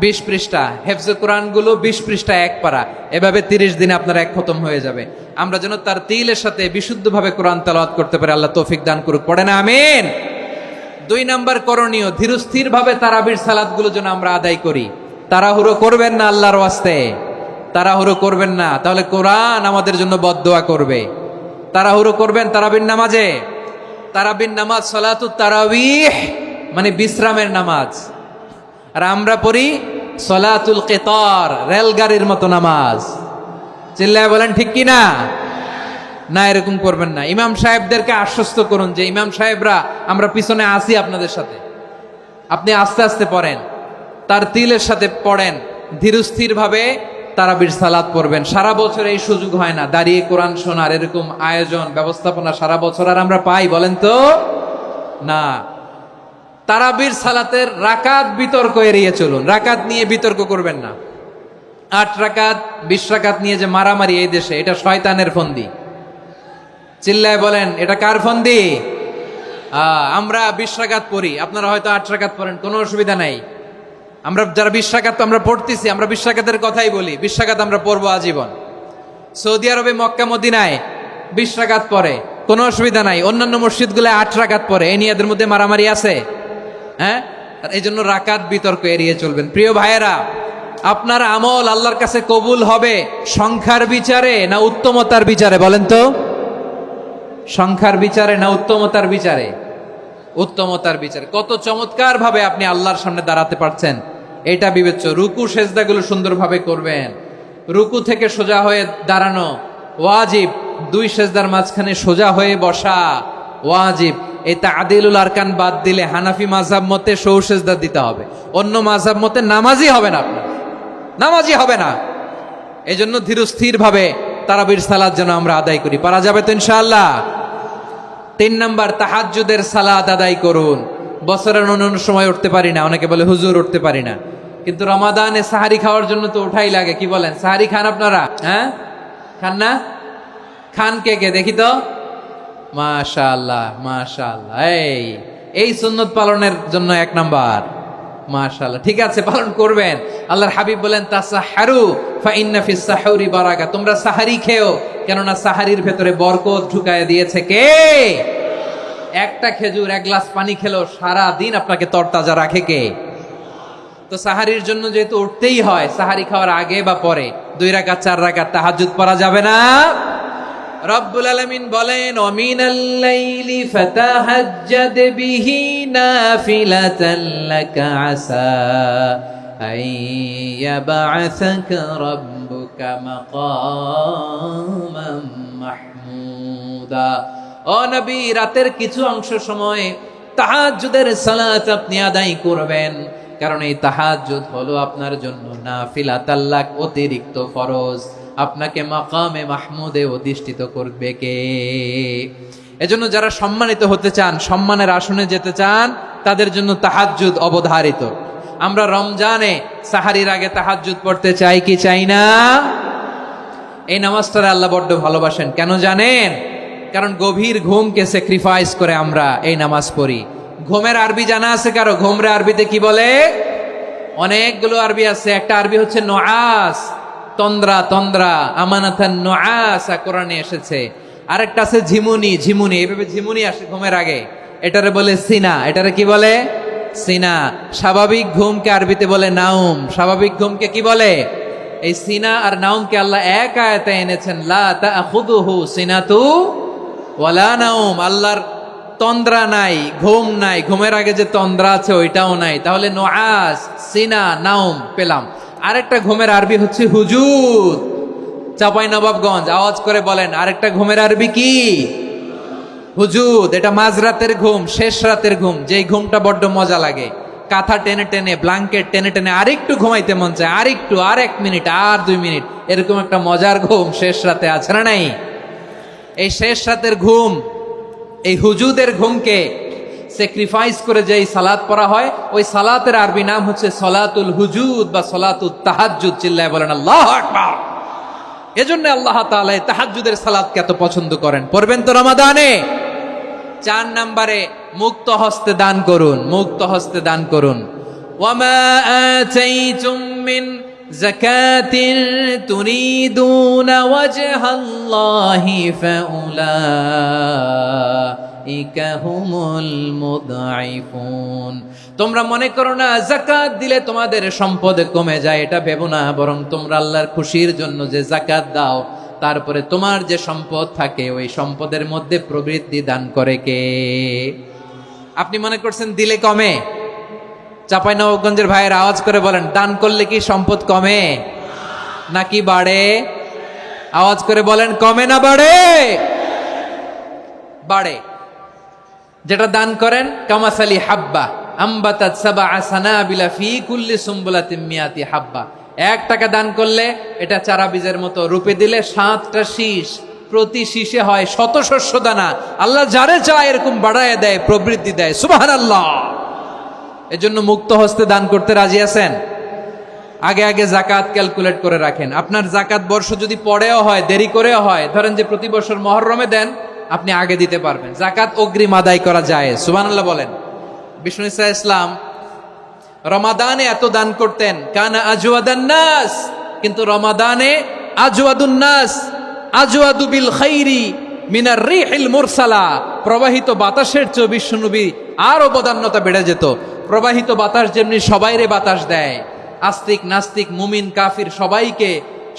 20 পৃষ্ঠা। হেফজে কোরআনগুলো 20 পৃষ্ঠা এক পারা। এভাবে 30 দিনে আপনার এক খতম হয়ে যাবে। আমরা যেন তার তিলের সাথে বিশুদ্ধভাবে কোরআন তেলাওয়াত করতে পারি। আল্লাহ তৌফিক দান করুক। পড়ে না আমিন। 2 নাম্বার করণীয়, ধীরস্থির ভাবে তারাবির সালাতগুলো যেন আমরা আদায় করি। তাড়াহুড়ো করবেন না, আল্লাহর ওয়াস্তে তাড়াহুড়ো করবেন না, তাহলে কোরআন আমাদের জন্য বদদোয়া করবে। তাড়াহুড়ো করবেন তারাবির নামাজে। তারাবির নামাজ সালাতুত তারাবিহ মানে বিশ্রামের নামাজ। আর আমরা পড়ি সলাতুল কিতার, রেলগাড়ির মতো নামাজ। চিল্লায় বলেন ঠিক কি না? না, এরকম করবেন না। ইমাম সাহেবদেরকে আশ্বস্ত করুন যে ইমাম সাহেবরা আমরা পিছনে আসি আপনাদের সাথে, আপনি আস্তে আস্তে পড়েন, তার তিলের সাথে পড়েন, ধীরস্থির ভাবে তারাবির সালাত পড়বেন। সারা বছর এই সুযোগ হয় না দাঁড়িয়ে কোরআন শোনার, এরকম আয়োজন ব্যবস্থাপনা সারা বছর আর আমরা পাই বলেন তো না। তারাবির সালাতের রাকাত বিতর্ক এড়িয়ে চলুন। রাকাত নিয়ে বিতর্ক করবেন না। 8 রাকাত 20 রাকাত নিয়ে যে মারামারি এই দেশে, এটা শয়তানের ফন্দি। চিল্লায় বলেন এটা কার ফন্দি? আমরা 20 রাকাত পড়ি, আপনারা হয়তো 8 রাকাত পড়েন, কোনো অসুবিধা নাই। আমরা যারা 20 রাকাত তো আমরা পড়তেছি, আমরা 20 রাকাতের কথাই বলি। 20 রাকাত আমরা পড়বো আজীবন। সৌদি আরবে মক্কা মদিনায় 20 রাকাত পড়ে, কোনো অসুবিধা নাই। অন্যান্য মসজিদগুলো 8 রাকাত পড়ে। এই নিয়ে এদের মধ্যে মারামারি আছে? হ্যাঁ, এই জন্য রাকাত বিতর্ক এড়িয়ে চলবেন। প্রিয় ভাইয়েরা, আপনার আমল আল্লাহর কাছে কবুল হবে সংখ্যার বিচারে না উত্তমতার বিচারে বলেন তো? সংখ্যার বিচারে না উত্তমতার বিচারে? উত্তমতার বিচারে। কত চমৎকার ভাবে আপনি আল্লাহর সামনে দাঁড়াতে পারছেন এটা বিবেচ্য। রুকু সেজদাগুলো সুন্দরভাবে করবেন। রুকু থেকে সোজা হয়ে দাঁড়ানো ওয়াজিব। 2 সেজদার মাঝখানে সোজা হয়ে বসা ওয়াজিব। এই তাদিলুল আরকান বাদ দিলে হানাফি মাযহাব মতে সৌ সেজদা দিতে হবে। অন্য মাযহাব মতে নামাজই হবে না, আপনার নামাজই হবে না। এই জন্য ধীরস্থির ভাবে তারাবির সালাত যেন আমরা আদায় করি। পারা যাবে তো ইনশাআল্লাহ? 3 নাম্বার, তাহাজ্জুদের সালাত আদায় করুন। বছরের অন্য সময় উঠতে পারি না, অনেকে বলে হুজুর উঠতে পারি না, কিন্তু রমাদানে সাহারি খাওয়ার জন্য তো ওঠাই লাগে। কি বলেন? সাহারি খান আপনারা? হ্যাঁ, খান না? খান কে কে দেখি তো? মাশাআল্লাহ মাশাআল্লাহ। এই সুন্নত পালনের জন্য 1 নাম্বার। মাশাআল্লাহ, ঠিক আছে, পালন করবেন। আল্লাহর হাবিব বলেন তাসাহারু ফা ইন্না ফিস সাহুরি বারাকা। তোমরা সাহারি খেও, কেননা সাহারির ভেতরে বরকত ঢুকায় দিয়েছে কে? একটা খেজুর 1 গ্লাস পানি খেলো সারা দিন আপনাকে তরতাজা রাখে কে? তো সাহারির জন্য যেহেতু উঠতেই হয়, সাহারি খাওয়ার আগে বা পরে 2 রাকাত 4 রাকাত তাহাজ্জুদ পড়া যাবে না? রব্বুল আলামিন বলেন ওয়ামিনাল লাইলি ফাতাহাজ্জাদ বিহি নাফিলাতান লাকা আসা আইয়াবআসাকা রাব্বুকা মাকামান মাহমুদা। ও নবী, রাতের কিছু অংশ সময় তাহাজ্জুদের সালাত আপনি আদায় করবেন, কারণ এই তাহাজ্জুদ হলো আপনার জন্য নাফিলাতাল লাক, অতিরিক্ত ফরজ। আপনাকে মাকামে মাহমুদে অধিষ্ঠিত করবে কে? এজন্য যারা সম্মানিত হতে চান, সম্মানের আসনে যেতে চান, তাদের জন্য তাহাজ্জুদ অবধারিত। আমরা রমজানে সাহারির আগে তাহাজ্জুদ পড়তে চাই কি চাই না? এই নামাজটা আল্লাহ বড্ড ভালোবাসেন। কেন জানেন? কারণ গভীর ঘুমকে স্যাক্রিফাইস করে আমরা এই নামাজ পড়ি। ঘুমের আরবি জানা আছে কারো? ঘুমরে আরবিতে কি বলে? অনেকগুলো আরবি আছে। একটা আরবি হচ্ছে নুআস, তন্দ্রা তন্দ্রা, আমানাতান নুআসা কোরআনে এসেছে। আরেকটা আছে ঝিমুনি, ঝিমুনি, এভাবে ঝিমুনি আসে ঘুমের আগে, এটারে বলে সিনা। এটারে কি বলে? সিনা। স্বাভাবিক ঘুমকে আরবিতে বলে নাউম। স্বাভাবিক ঘুমকে কি বলে? এই সিনা আর নাউমকে আল্লাহ এক আয়াতে এনেছেন, লা তাখুযুহু সিনাতু ওয়ালা নাউম। আল্লাহর তন্দ্রা নাই, ঘুম নাই। ঘুমের আগে যে তন্দ্রা আছে ওইটাও নাই। তাহলে নুআস, সিনা, নাউম পেলাম। আরেকটা ঘুমের আরবি হচ্ছে হুজুদ। চাঁপাইনবাবগঞ্জ আওয়াজ করে বলেন, আরেকটা ঘুমের আরবি কি? হুজুদ। এটা মাঝরাতের ঘুম, শেষ রাতের ঘুম, যেই ঘুমটা বড্ড মজা লাগে। কাঁথা টেনে টেনে, ব্ল্যাঙ্কেট টেনে টেনে আরেকটু ঘুমাইতে মন চায়, আরেকটু, আর 1 মিনিট, আর 2 মিনিট, এরকম একটা মজার ঘুম শেষ রাতে আছে না নাই? এই শেষ রাতের ঘুম, এই হুজুদের ঘুমকে স্যাক্রিফাইস করে যে সালাত পড়া হয়, ওই সালাতের আরবি নাম হচ্ছে সলাতুল হুজুদ বা সলাতুত তাহাজ্জুদ। চিল্লায় বলেন আল্লাহু আকবার। এজন্য আল্লাহ তাআলা এই তাহাজ্জুদের সালাতকে এত পছন্দ করেন। পড়বেন তো রমাদানে। 4 নম্বরে মুক্ত হস্তে দান করুন, মুক্ত হস্তে দান করুন। ওয়ামা আতাইতুম মিন যাকাতিন তুরিদুনা ওয়াজহাল্লাহি ফাউলাইকা হুমুল মুদঈফুন। তোমরা মনে করো না যাকাত দিলে তোমাদের সম্পদ কমে যায়, এটা ভেবো না, বরং তোমরা আল্লাহর খুশির জন্য যে যাকাত দাও, তারপরে তোমার যে সম্পদ থাকে ওই সম্পদের মধ্যে প্রবৃদ্ধি দান করে কে? আপনি মনে করছেন দিলে কমে? চাঁপাইনবাবগঞ্জের ভাইয়ের আওয়াজ করে বলেন, দান করলে কি সম্পদ কমে নাকি বাড়ে? আওয়াজ করে বলেন, কমে না বাড়ে? বাড়ে। যেটা দান করেন, কামাসালি হাব্বা আম্বাতাত সাবআ সানাবিলা ফি কুল্লি সুম্বুলাতিন মিয়াতি হাব্বা। 1 টাকা দান করলে এটা চারা বীজের মতো, রূপে দিলে 7টা শীষ, প্রতি শীষে হয় 100 শস্য দানা। আল্লাহ যারে চায় এরকম বাড়ায় দেয়, প্রবৃদ্ধি দেয়। সুবহানাল্লাহ। এজন্য মুক্ত হস্তে দান করতে রাজি আছেন? আগে আগে যাকাত ক্যালকুলেট করে রাখেন। আপনার যাকাত বর্ষ যদি পরেও হয়, দেরি করেও হয়, ধরেন যে প্রতি বছর মুহররমে দেন, আপনি আগে দিতে পারবেন। যাকাত অগ্রিম আদায় করা যায়। সুবহানাল্লাহ বলেন। বিষ্ণু ঈসা ইসলাম রমাদানে এত দান করতেন, কানা আজওয়াদান নাস, কিন্তু রমাদানে আজওয়াদুন নাস আজওয়াদু বিল খাইরি মিনার রিহিল মুরসালা। প্রবাহিত বাতাসের চেয়ে বিশ্বনবী আরো বদান্যতা বেড়ে যেত। প্রবাহিত বাতাস যেমনি সবাইরে বাতাস দেয়, আস্তিক নাস্তিক মুমিন কাফির সবাইকে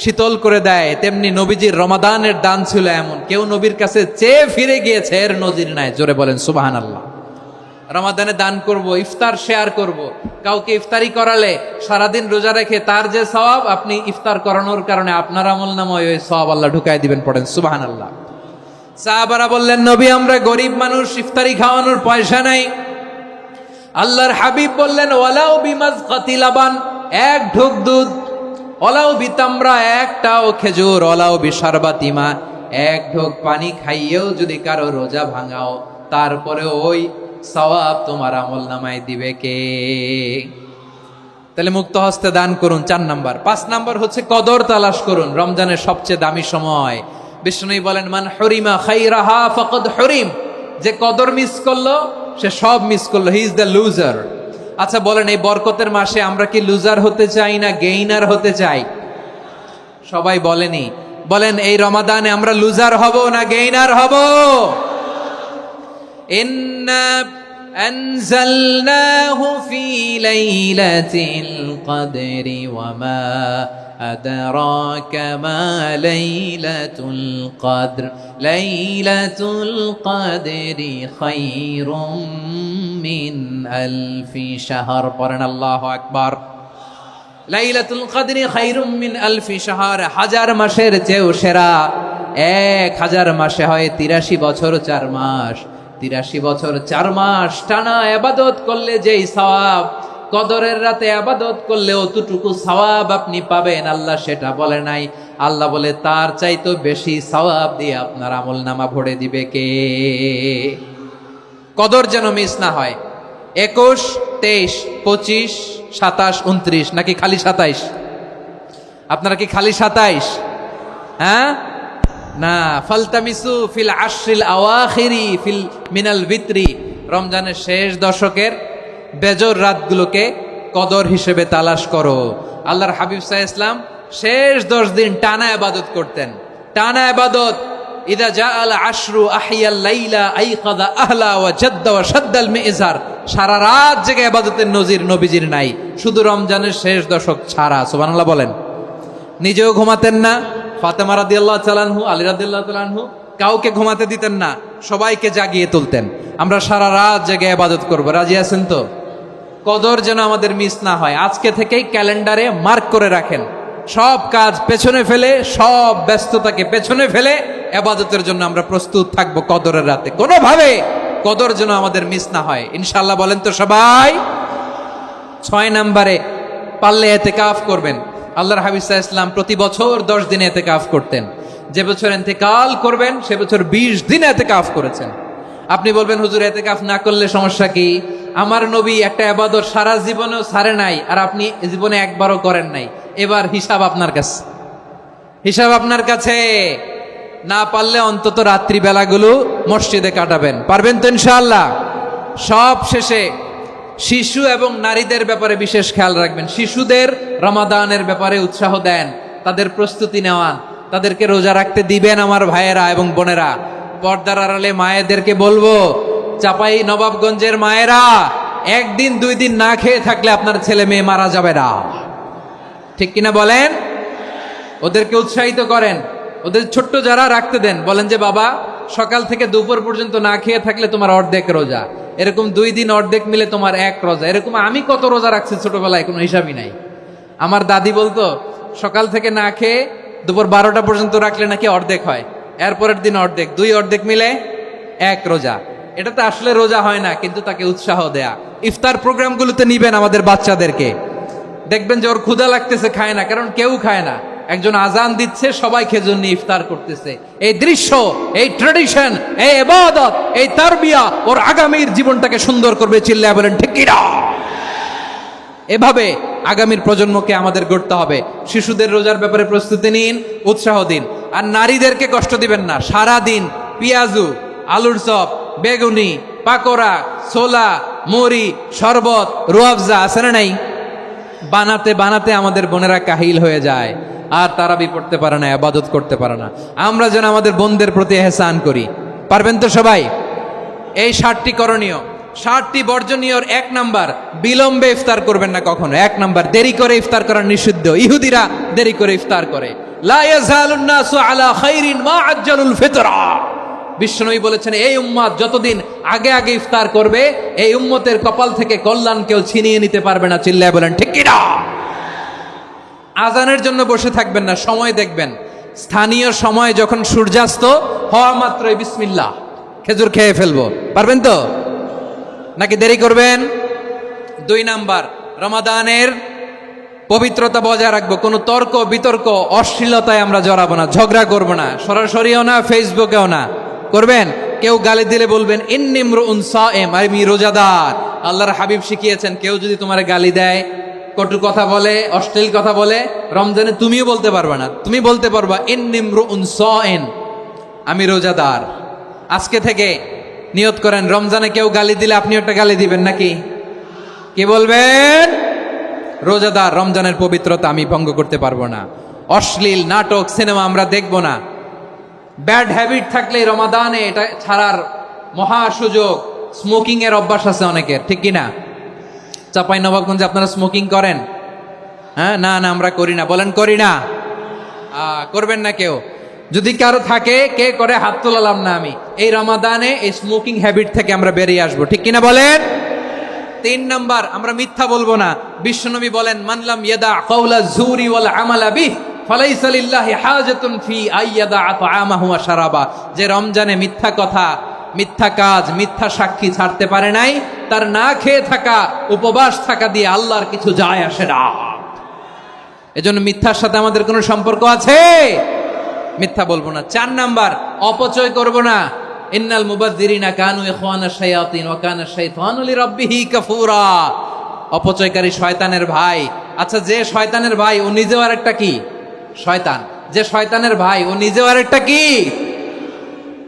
শীতল করে দেয়, তেমনি নবীজির রমাদানের দান ছিল এমন, কেউ নবীর কাছে চেয়ে ফিরে গিয়েছে এর নজির নাই। জোরে বলেন সুবহানাল্লাহ। রমাদানে দান করব, ইফতার শেয়ার করব। কাউকে ইফতারি করালে সারাদিন রোজা রেখে তার যে সওয়াব, আপনি ইফতার করানোর কারণে আপনার আমলনামায় ওই সওয়াব আল্লাহ ঢুকাই দিবেন। পড়েন সুবহানাল্লাহ। সাহাবারা বললেন, নবী আমরা গরিব মানুষ, ইফতারি খাওয়ানোর পয়সা নাই। আল্লাহর হাবিব বললেন, ওয়ালাউ বিমাজকাতি লাবান, 1 ঢোক দুধ, ওয়ালাউ বিতামরা, 1টাও খেজুর, ওয়ালাউ বিশারবাতিমা, 1 ঢোক পানি খাইয়েও যদি কারো রোজা ভাঙাও, তারপরে ওই সওয়াব তোমার আমলনামায় দিবে কে? তাহলে মুক্ত হস্তে দান করুন, 4 নাম্বার। 5 নাম্বার হচ্ছে কদর তালাশ করুন। রমজানের সবচেয়ে দামি সময়। বিষ্ণু বলেন, মান হরিমা খাইরাহা ফাকাদ হরিম। যে কদর মিস করলো সে সব মিস করলো, হি ইজ দ্য লুজার। আচ্ছা বলেন, এই বরকতের মাসে আমরা কি লুজার হতে চাই না গেইনার হতে চাই? সবাই বলেনি, বলেন এই রমাদানে আমরা লুজার হব না গেইনার হব? ইন্না আনজালনাহু ফি লাইলাতিল কদরি ওয়া মা আদরাকা মা লাইলাতুল কদর লাইলাতুল কদরি খায়রুম মিন আলফি শাহর। পড়েন আল্লাহু আকবার। লাইলাতুল কদরি খায়রুম মিন আলফি শাহর, 1000 মাসের চেয়েও সেরা। 1000 মাসে হয় 83 বছর 4 মাস। 83 বছর 4 মাস টানা ইবাদত করলে যেই সওয়াব, কদরের রাতে ইবাদত করলে অতটুকু সওয়াব আপনি পাবেন, আল্লাহ সেটা বলে নাই। আল্লাহ বলে তার চাইতে বেশি সওয়াব দিয়ে আপনার আমলনামা ভরে দিবে কে? কদর যেন মিস না হয়। 21, 23, 25, 27, 29 নাকি খালি 27? আপনারা কি খালি 27? হ্যাঁ না, ফালতামিসু ফিল আশরিল আওয়াখিরি ফিল মিনাল ভিতরি। রমজানের শেষ দশকের বেজর রাতগুলোকে কদর হিসেবে তালাশ করো। আল্লাহর হাবিব সাল্লাল্লাহু আলাইহি ওয়াসাল্লাম শেষ 10 দিন টানা ইবাদত করতেন, টানা ইবাদত। ইদা জাআল আশরু আহিয়াল লাইলা আইকাযা আহলা ওয়া জাদ্দা ওয়া শাদ্দাল মিজার। সারা রাত জেগে ইবাদতের নজির নবীজির নাই, শুধু রমজানের শেষ দশক ছাড়া। সুবহানাল্লাহ বলেন। নিজেও ঘুমাতেন না। ফাতেমা রাদিয়াল্লাহু তাআলা আনহু, আলী রাদিয়াল্লাহু তাআলা আনহু কাউকে ঘুমাতে দিতেন না, সবাইকে জাগিয়ে তুলতেন। আমরা সারা রাত জেগে ইবাদত করব। রাজি আছেন তো? কদর যেন আমাদের মিস না হয়। আজকে থেকেই ক্যালেন্ডারে মার্ক করে রাখেন। সব কাজ পেছনে ফেলে, সব ব্যস্ততাকে পেছনে ফেলে ইবাদতের জন্য আমরা প্রস্তুত থাকব কদরের রাতে। কোনোভাবে কদর যেন আমাদের মিস না হয়। ইনশাআল্লাহ বলেন তো সবাই? 6 নম্বরে পারলে এতেকাফ করবেন। আল্লাহর হাবিব সাল্লাল্লাহু আলাইহি ওয়াসাল্লাম প্রতি বছর 10 দিন এতেকাফ করতেন। যে বছর ইন্তেকাল করবেন সে বছর 20 দিন এতেকাফ করেছেন। আপনি বলবেন হুজুর এতেকাফ না করলে সমস্যা কি? আমার নবী একটা ইবাদত সারা জীবনেও ছাড়ে নাই, আর আপনি জীবনে একবারও করেন নাই। এবার হিসাব আপনার কাছে, হিসাব আপনার কাছে। না পারলে অন্তত রাত্রি বেলাগুলো মসজিদে কাটাবেন। পারবেন তো ইনশাআল্লাহ? সব শেষে শিশু এবং নারীদের ব্যাপারে বিশেষ খেয়াল রাখবেন। শিশুদের রমাদানের ব্যাপারে উৎসাহ দেন, তাদের প্রস্তুতি নেওয়ান, তাদেরকে রোজা রাখতে দিবেন। আমার ভাইয়েরা এবং বোনেরা, পর্দার আড়ালে মায়েদেরকে বলবো, চাপাই নবাবগঞ্জের মায়েরা, 1 দিন 2 দিন না খেয়ে থাকলে আপনার ছেলে মেয়ে মারা যাবে না। ঠিক কিনা বলেন? ওদেরকে উৎসাহিত করেন, ওদের ছোট্ট যারা রাখতে দেন, বলেন যে বাবা সকাল থেকে দুপুর পর্যন্ত না খেয়ে থাকলে তোমার অর্ধেক রোজা, এরকম 2 দিন অর্ধেক মিলে তোমার 1 রোজা। এরকম আমি কত রোজা রাখছি ছোটবেলায়, কোনো হিসাবই নাই। আমার দাদি বলতো সকাল থেকে না খেয়ে দুপুর 12টা পর্যন্ত রাখলে নাকি অর্ধেক হয়, এরপরের দিন অর্ধেক, 2 অর্ধেক মিলে 1 রোজা। এটা তো আসলে রোজা হয় না, কিন্তু তাকে উৎসাহ দেয়া। ইফতার প্রোগ্রামগুলোতে নিবেন আমাদের বাচ্চাদেরকে, দেখবেন যে ওর ক্ষুধা লাগতেছে, খায় না, কারণ কেউ খায় না। একজন আজান দিচ্ছে, সবাই খেজুর নিয়ে ইফতার করতেছে। এই দৃশ্য, এই ট্র্যাডিশন, এই ইবাদত, এই তারবিয়া ওর আগামীর জীবনটাকে সুন্দর করবে। চিল্লায়া বলেন ঠিক কি না? এভাবে আগামীর প্রজন্মকে আমাদের গড়তে হবে। শিশুদের রোজার ব্যাপারে প্রস্তুতি নিন, উৎসাহ দিন। আর নারীদেরকে কষ্ট দিবেন না। সারা দিন পেঁয়াজু, আলুর চপ, বেগুনি, পাকোড়া, ছোলা, মুড়ি, শরবত, রুয়াবজা আছে না নাই, বানাতে বানাতে আমাদের বোনেরা কাহিল হয়ে যায়, আর তারাবি পড়তে পারে না, ইবাদত করতে পারে না। আমরা যেন আমাদের বোনদের প্রতি ইহসান করি। পারবেন তো সবাই? এই 7টি করণীয়, 7টি বর্জনীয়। 1 নাম্বার, বিলম্বে ইফতার করবেন না কখনো। 1 নাম্বার, দেরি করে ইফতার করা নিষিদ্ধ। ইহুদিরা দেরি করে ইফতার করে। লা ইয়াজালুন নাসু আলা খাইরিন মা আজ্জালুল ফিতরা। বিশ্বনবী বলেছেন, এই উম্মত যতদিন আগে আগে ইফতার করবে, এই উম্মতের কপাল থেকে কল্যাণ কেউ ছিনিয়ে নিতে পারবে না। চিল্লায় বলেন ঠিক কি না? আজানের জন্য বসে থাকবেন না, সময় দেখবেন। স্থানীয় সময় যখন সূর্যাস্ত হওয়া মাত্রই বিসমিল্লাহ, খেজুর খেয়ে ফেলবো। পারবেন তো? নাকি দেরি করবেন? 2 নাম্বার, রমাদানের পবিত্রতা বজায় রাখবো। কোনো তর্ক বিতর্ক অশ্লীলতায় আমরা জড়াবো না, ঝগড়া করবো না, সরাসরিও না, ফেসবুকেও না। করবেন? কেউ গালি দিলে বলবেন ইন্নিমরুউন সায়েম, আমি রোজাদার। আল্লাহর হাবিব শিখিয়েছেন, কেউ যদি তোমার গালি দেয়, কটু কথা বলে, অশ্লীল কথা বলে, রমজানে তুমিও বলতে পারবে না। তুমি বলতে পারবা ইন্নিমরুউন সায়েম, আমি রোজাদার। আজকে থেকে নিয়ত করেন, রমজানে কেউ গালি দিলে আপনি একটা গালি দিবেন নাকি? কি বলবেন? রোজাদার, রমজানের পবিত্রতা আমি ভঙ্গ করতে পারবো না। অশ্লীল নাটক, সিনেমা আমরা দেখবো না। ব্যাড হ্যাবিট থাকলে রমাদানে এটা ছাড়ার মহা সুযোগ। স্মোকিং এর অভ্যাস আছে অনেকের, ঠিক কিনা? চাপাই নবাবগঞ্জে আপনারা স্মোকিং করেন? হ্যাঁ, না না আমরা করি না। বলেন করি না? করবেন না কেউ? যদি কারো থাকে, কে করে হাত তোলালাম না আমি। এই রমাদানে এই স্মোকিং হ্যাবিট থেকে আমরা বেরিয়ে আসবো, ঠিক কিনা বলেন? 3 নাম্বার, আমরা মিথ্যা বলবো না। বিশ্বনবী বলেন, মানলাম ইয়াদা কাওলা যুরি ওয়াল আমালা বিহি ফালাইসা লিল্লাহি হাজাতুন ফি আইয়াদা তাআমাহু ওয়া শারাবা। যে রমজানে মিথ্যা কথা, মিথ্যা কাজ, মিথ্যা সাক্ষী ছাড়তে পারে নাই, তার না খেয়ে থাকা, উপবাস থাকা দিয়ে আল্লাহর কিছু যায় আসে না। এজন্য মিথ্যার সাথে আমাদের কোনো সম্পর্ক আছে? মিথ্যা বলবো না। 4 নাম্বার, অপচয় করব না। ইন্নাল মুবাযযিরিনা কানু ইখওয়ানাশ শায়াতিন ওয়া কানা শাইতানু লিরাব্বিহি কাফুরা। অপচয়কারী শয়তানের ভাই। আচ্ছা, যে শয়তানের ভাই ও নিজেও আরেকটা কি? শয়তান। যে শয়তানের ভাই ও নিজেও আরেকটা কি?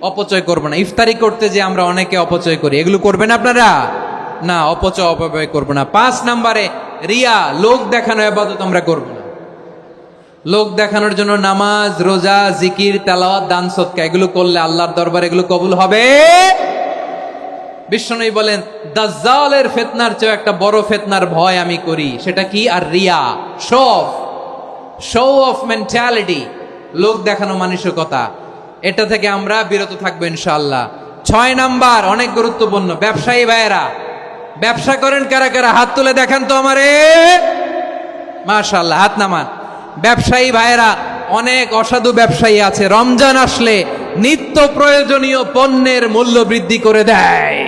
অপচয় করব না। ইফতারি করতে যে আমরা অনেকে অপচয় করি, এগুলো করবেন আপনারা? না, অপচয় অপব্যয় করব না। 5 নাম্বারে, রিয়া, লোক দেখানো ইবাদত আমরা করব না। লোক দেখানোর জন্য নামাজ, রোজা, জিকির, তেলাওয়াত, দান, সদকা এগুলো করলে আল্লাহর দরবারে এগুলো কবুল হবে? বিশ্বনবী বলেন, দাজ্জালের ফিতনার চেয়ে একটা বড় ফিতনার ভয় আমি করি। সেটা কি? আর রিয়া, শো অফ মেন্টালিটি, লোক দেখানো মানসিকতা। এটা থেকে আমরা বিরত থাকবো ইনশাআল্লাহ। 6 নাম্বার, অনেক গুরুত্বপূর্ণ। ব্যবসায়ী ভাইয়েরা, ব্যবসা করেন কারা কারা? হাত তুলে দেখান তো আমারে। মাশাআল্লাহ, হাত নামান। ব্যবসায়ী ভাইয়েরা, অনেক অসাধু ব্যবসায়ী আছে, রমজান আসলে নিত্য প্রয়োজনীয় পণ্যের মূল্য বৃদ্ধি করে দেয়।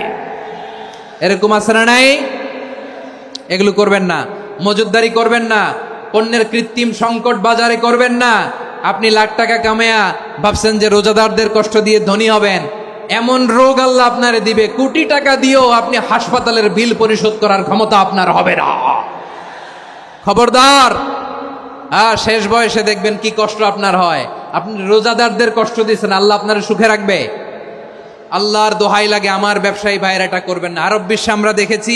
এরকম আছে না নাই? এগুলো করবেন না। মজুদদারি করবেন না। পণ্যের কৃত্রিম সংকট বাজারে করবেন না। আপনি লাখ টাকা কামায়া ভাবছেন যে রোজাদারদের কষ্ট দিয়ে ধনী হবেন, এমন রোগ আল্লাহ আপনারে দিবে, কোটি টাকা দিয়েও আপনি হাসপাতালের বিল পরিশোধ করার ক্ষমতা আপনার হবে না। খবরদার। শেষ বয়সে দেখবেন কি কষ্ট আপনার হয়। আপনি রোজাদারদের কষ্ট দিচ্ছেন, আল্লাহ আপনার সুখে রাখবে? আল্লাহর দোহাই লাগে, আমার ব্যবসায়ী ভাইয়েরা এটা করবেন না। আরব বিশ্বে আমরা দেখেছি,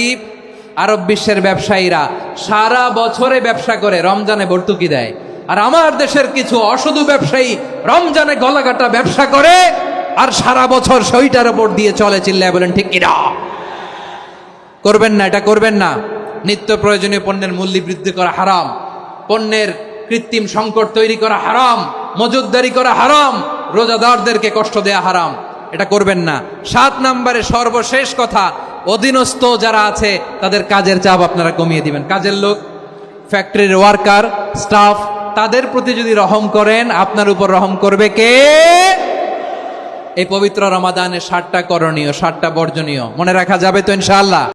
আরব বিশ্বের ব্যবসায়ীরা সারা বছরে ব্যবসা করে, রমজানে ভর্তুকি দেয়। আর আমার দেশের কিছু অসাধু ব্যবসায়ী রমজানে গলাকাটা ব্যবসা করে আর সারা বছর সইটার উপর দিয়ে চলে। চিল্লায় বলেন ঠিক কিনা? করবেন না, এটা করবেন না। নিত্য প্রয়োজনীয় পণ্যের মূল্য বৃদ্ধি করা হারাম, পণ্যের কৃত্রিম সংকট তৈরি করা হারাম, মজুদদারি করা হারাম, রোজাদারদেরকে কষ্ট দেয়া হারাম, এটা করবেন না। 7 নম্বরে সর্বশেষ কথা, অধীনস্থ যারা আছে তাদের কাজের চাপ আপনারা কমিয়ে দিবেন। কাজের লোক, ফ্যাক্টরির ওয়ার্কার, স্টাফ, তাদের প্রতি যদি রহম করেন, আপনার উপর রহম করবে কে? এই পবিত্র রমাদানে 7টা করণীয়, 7টা বর্জনীয় মনে রাখা যাবে তো ইনশাআল্লাহ?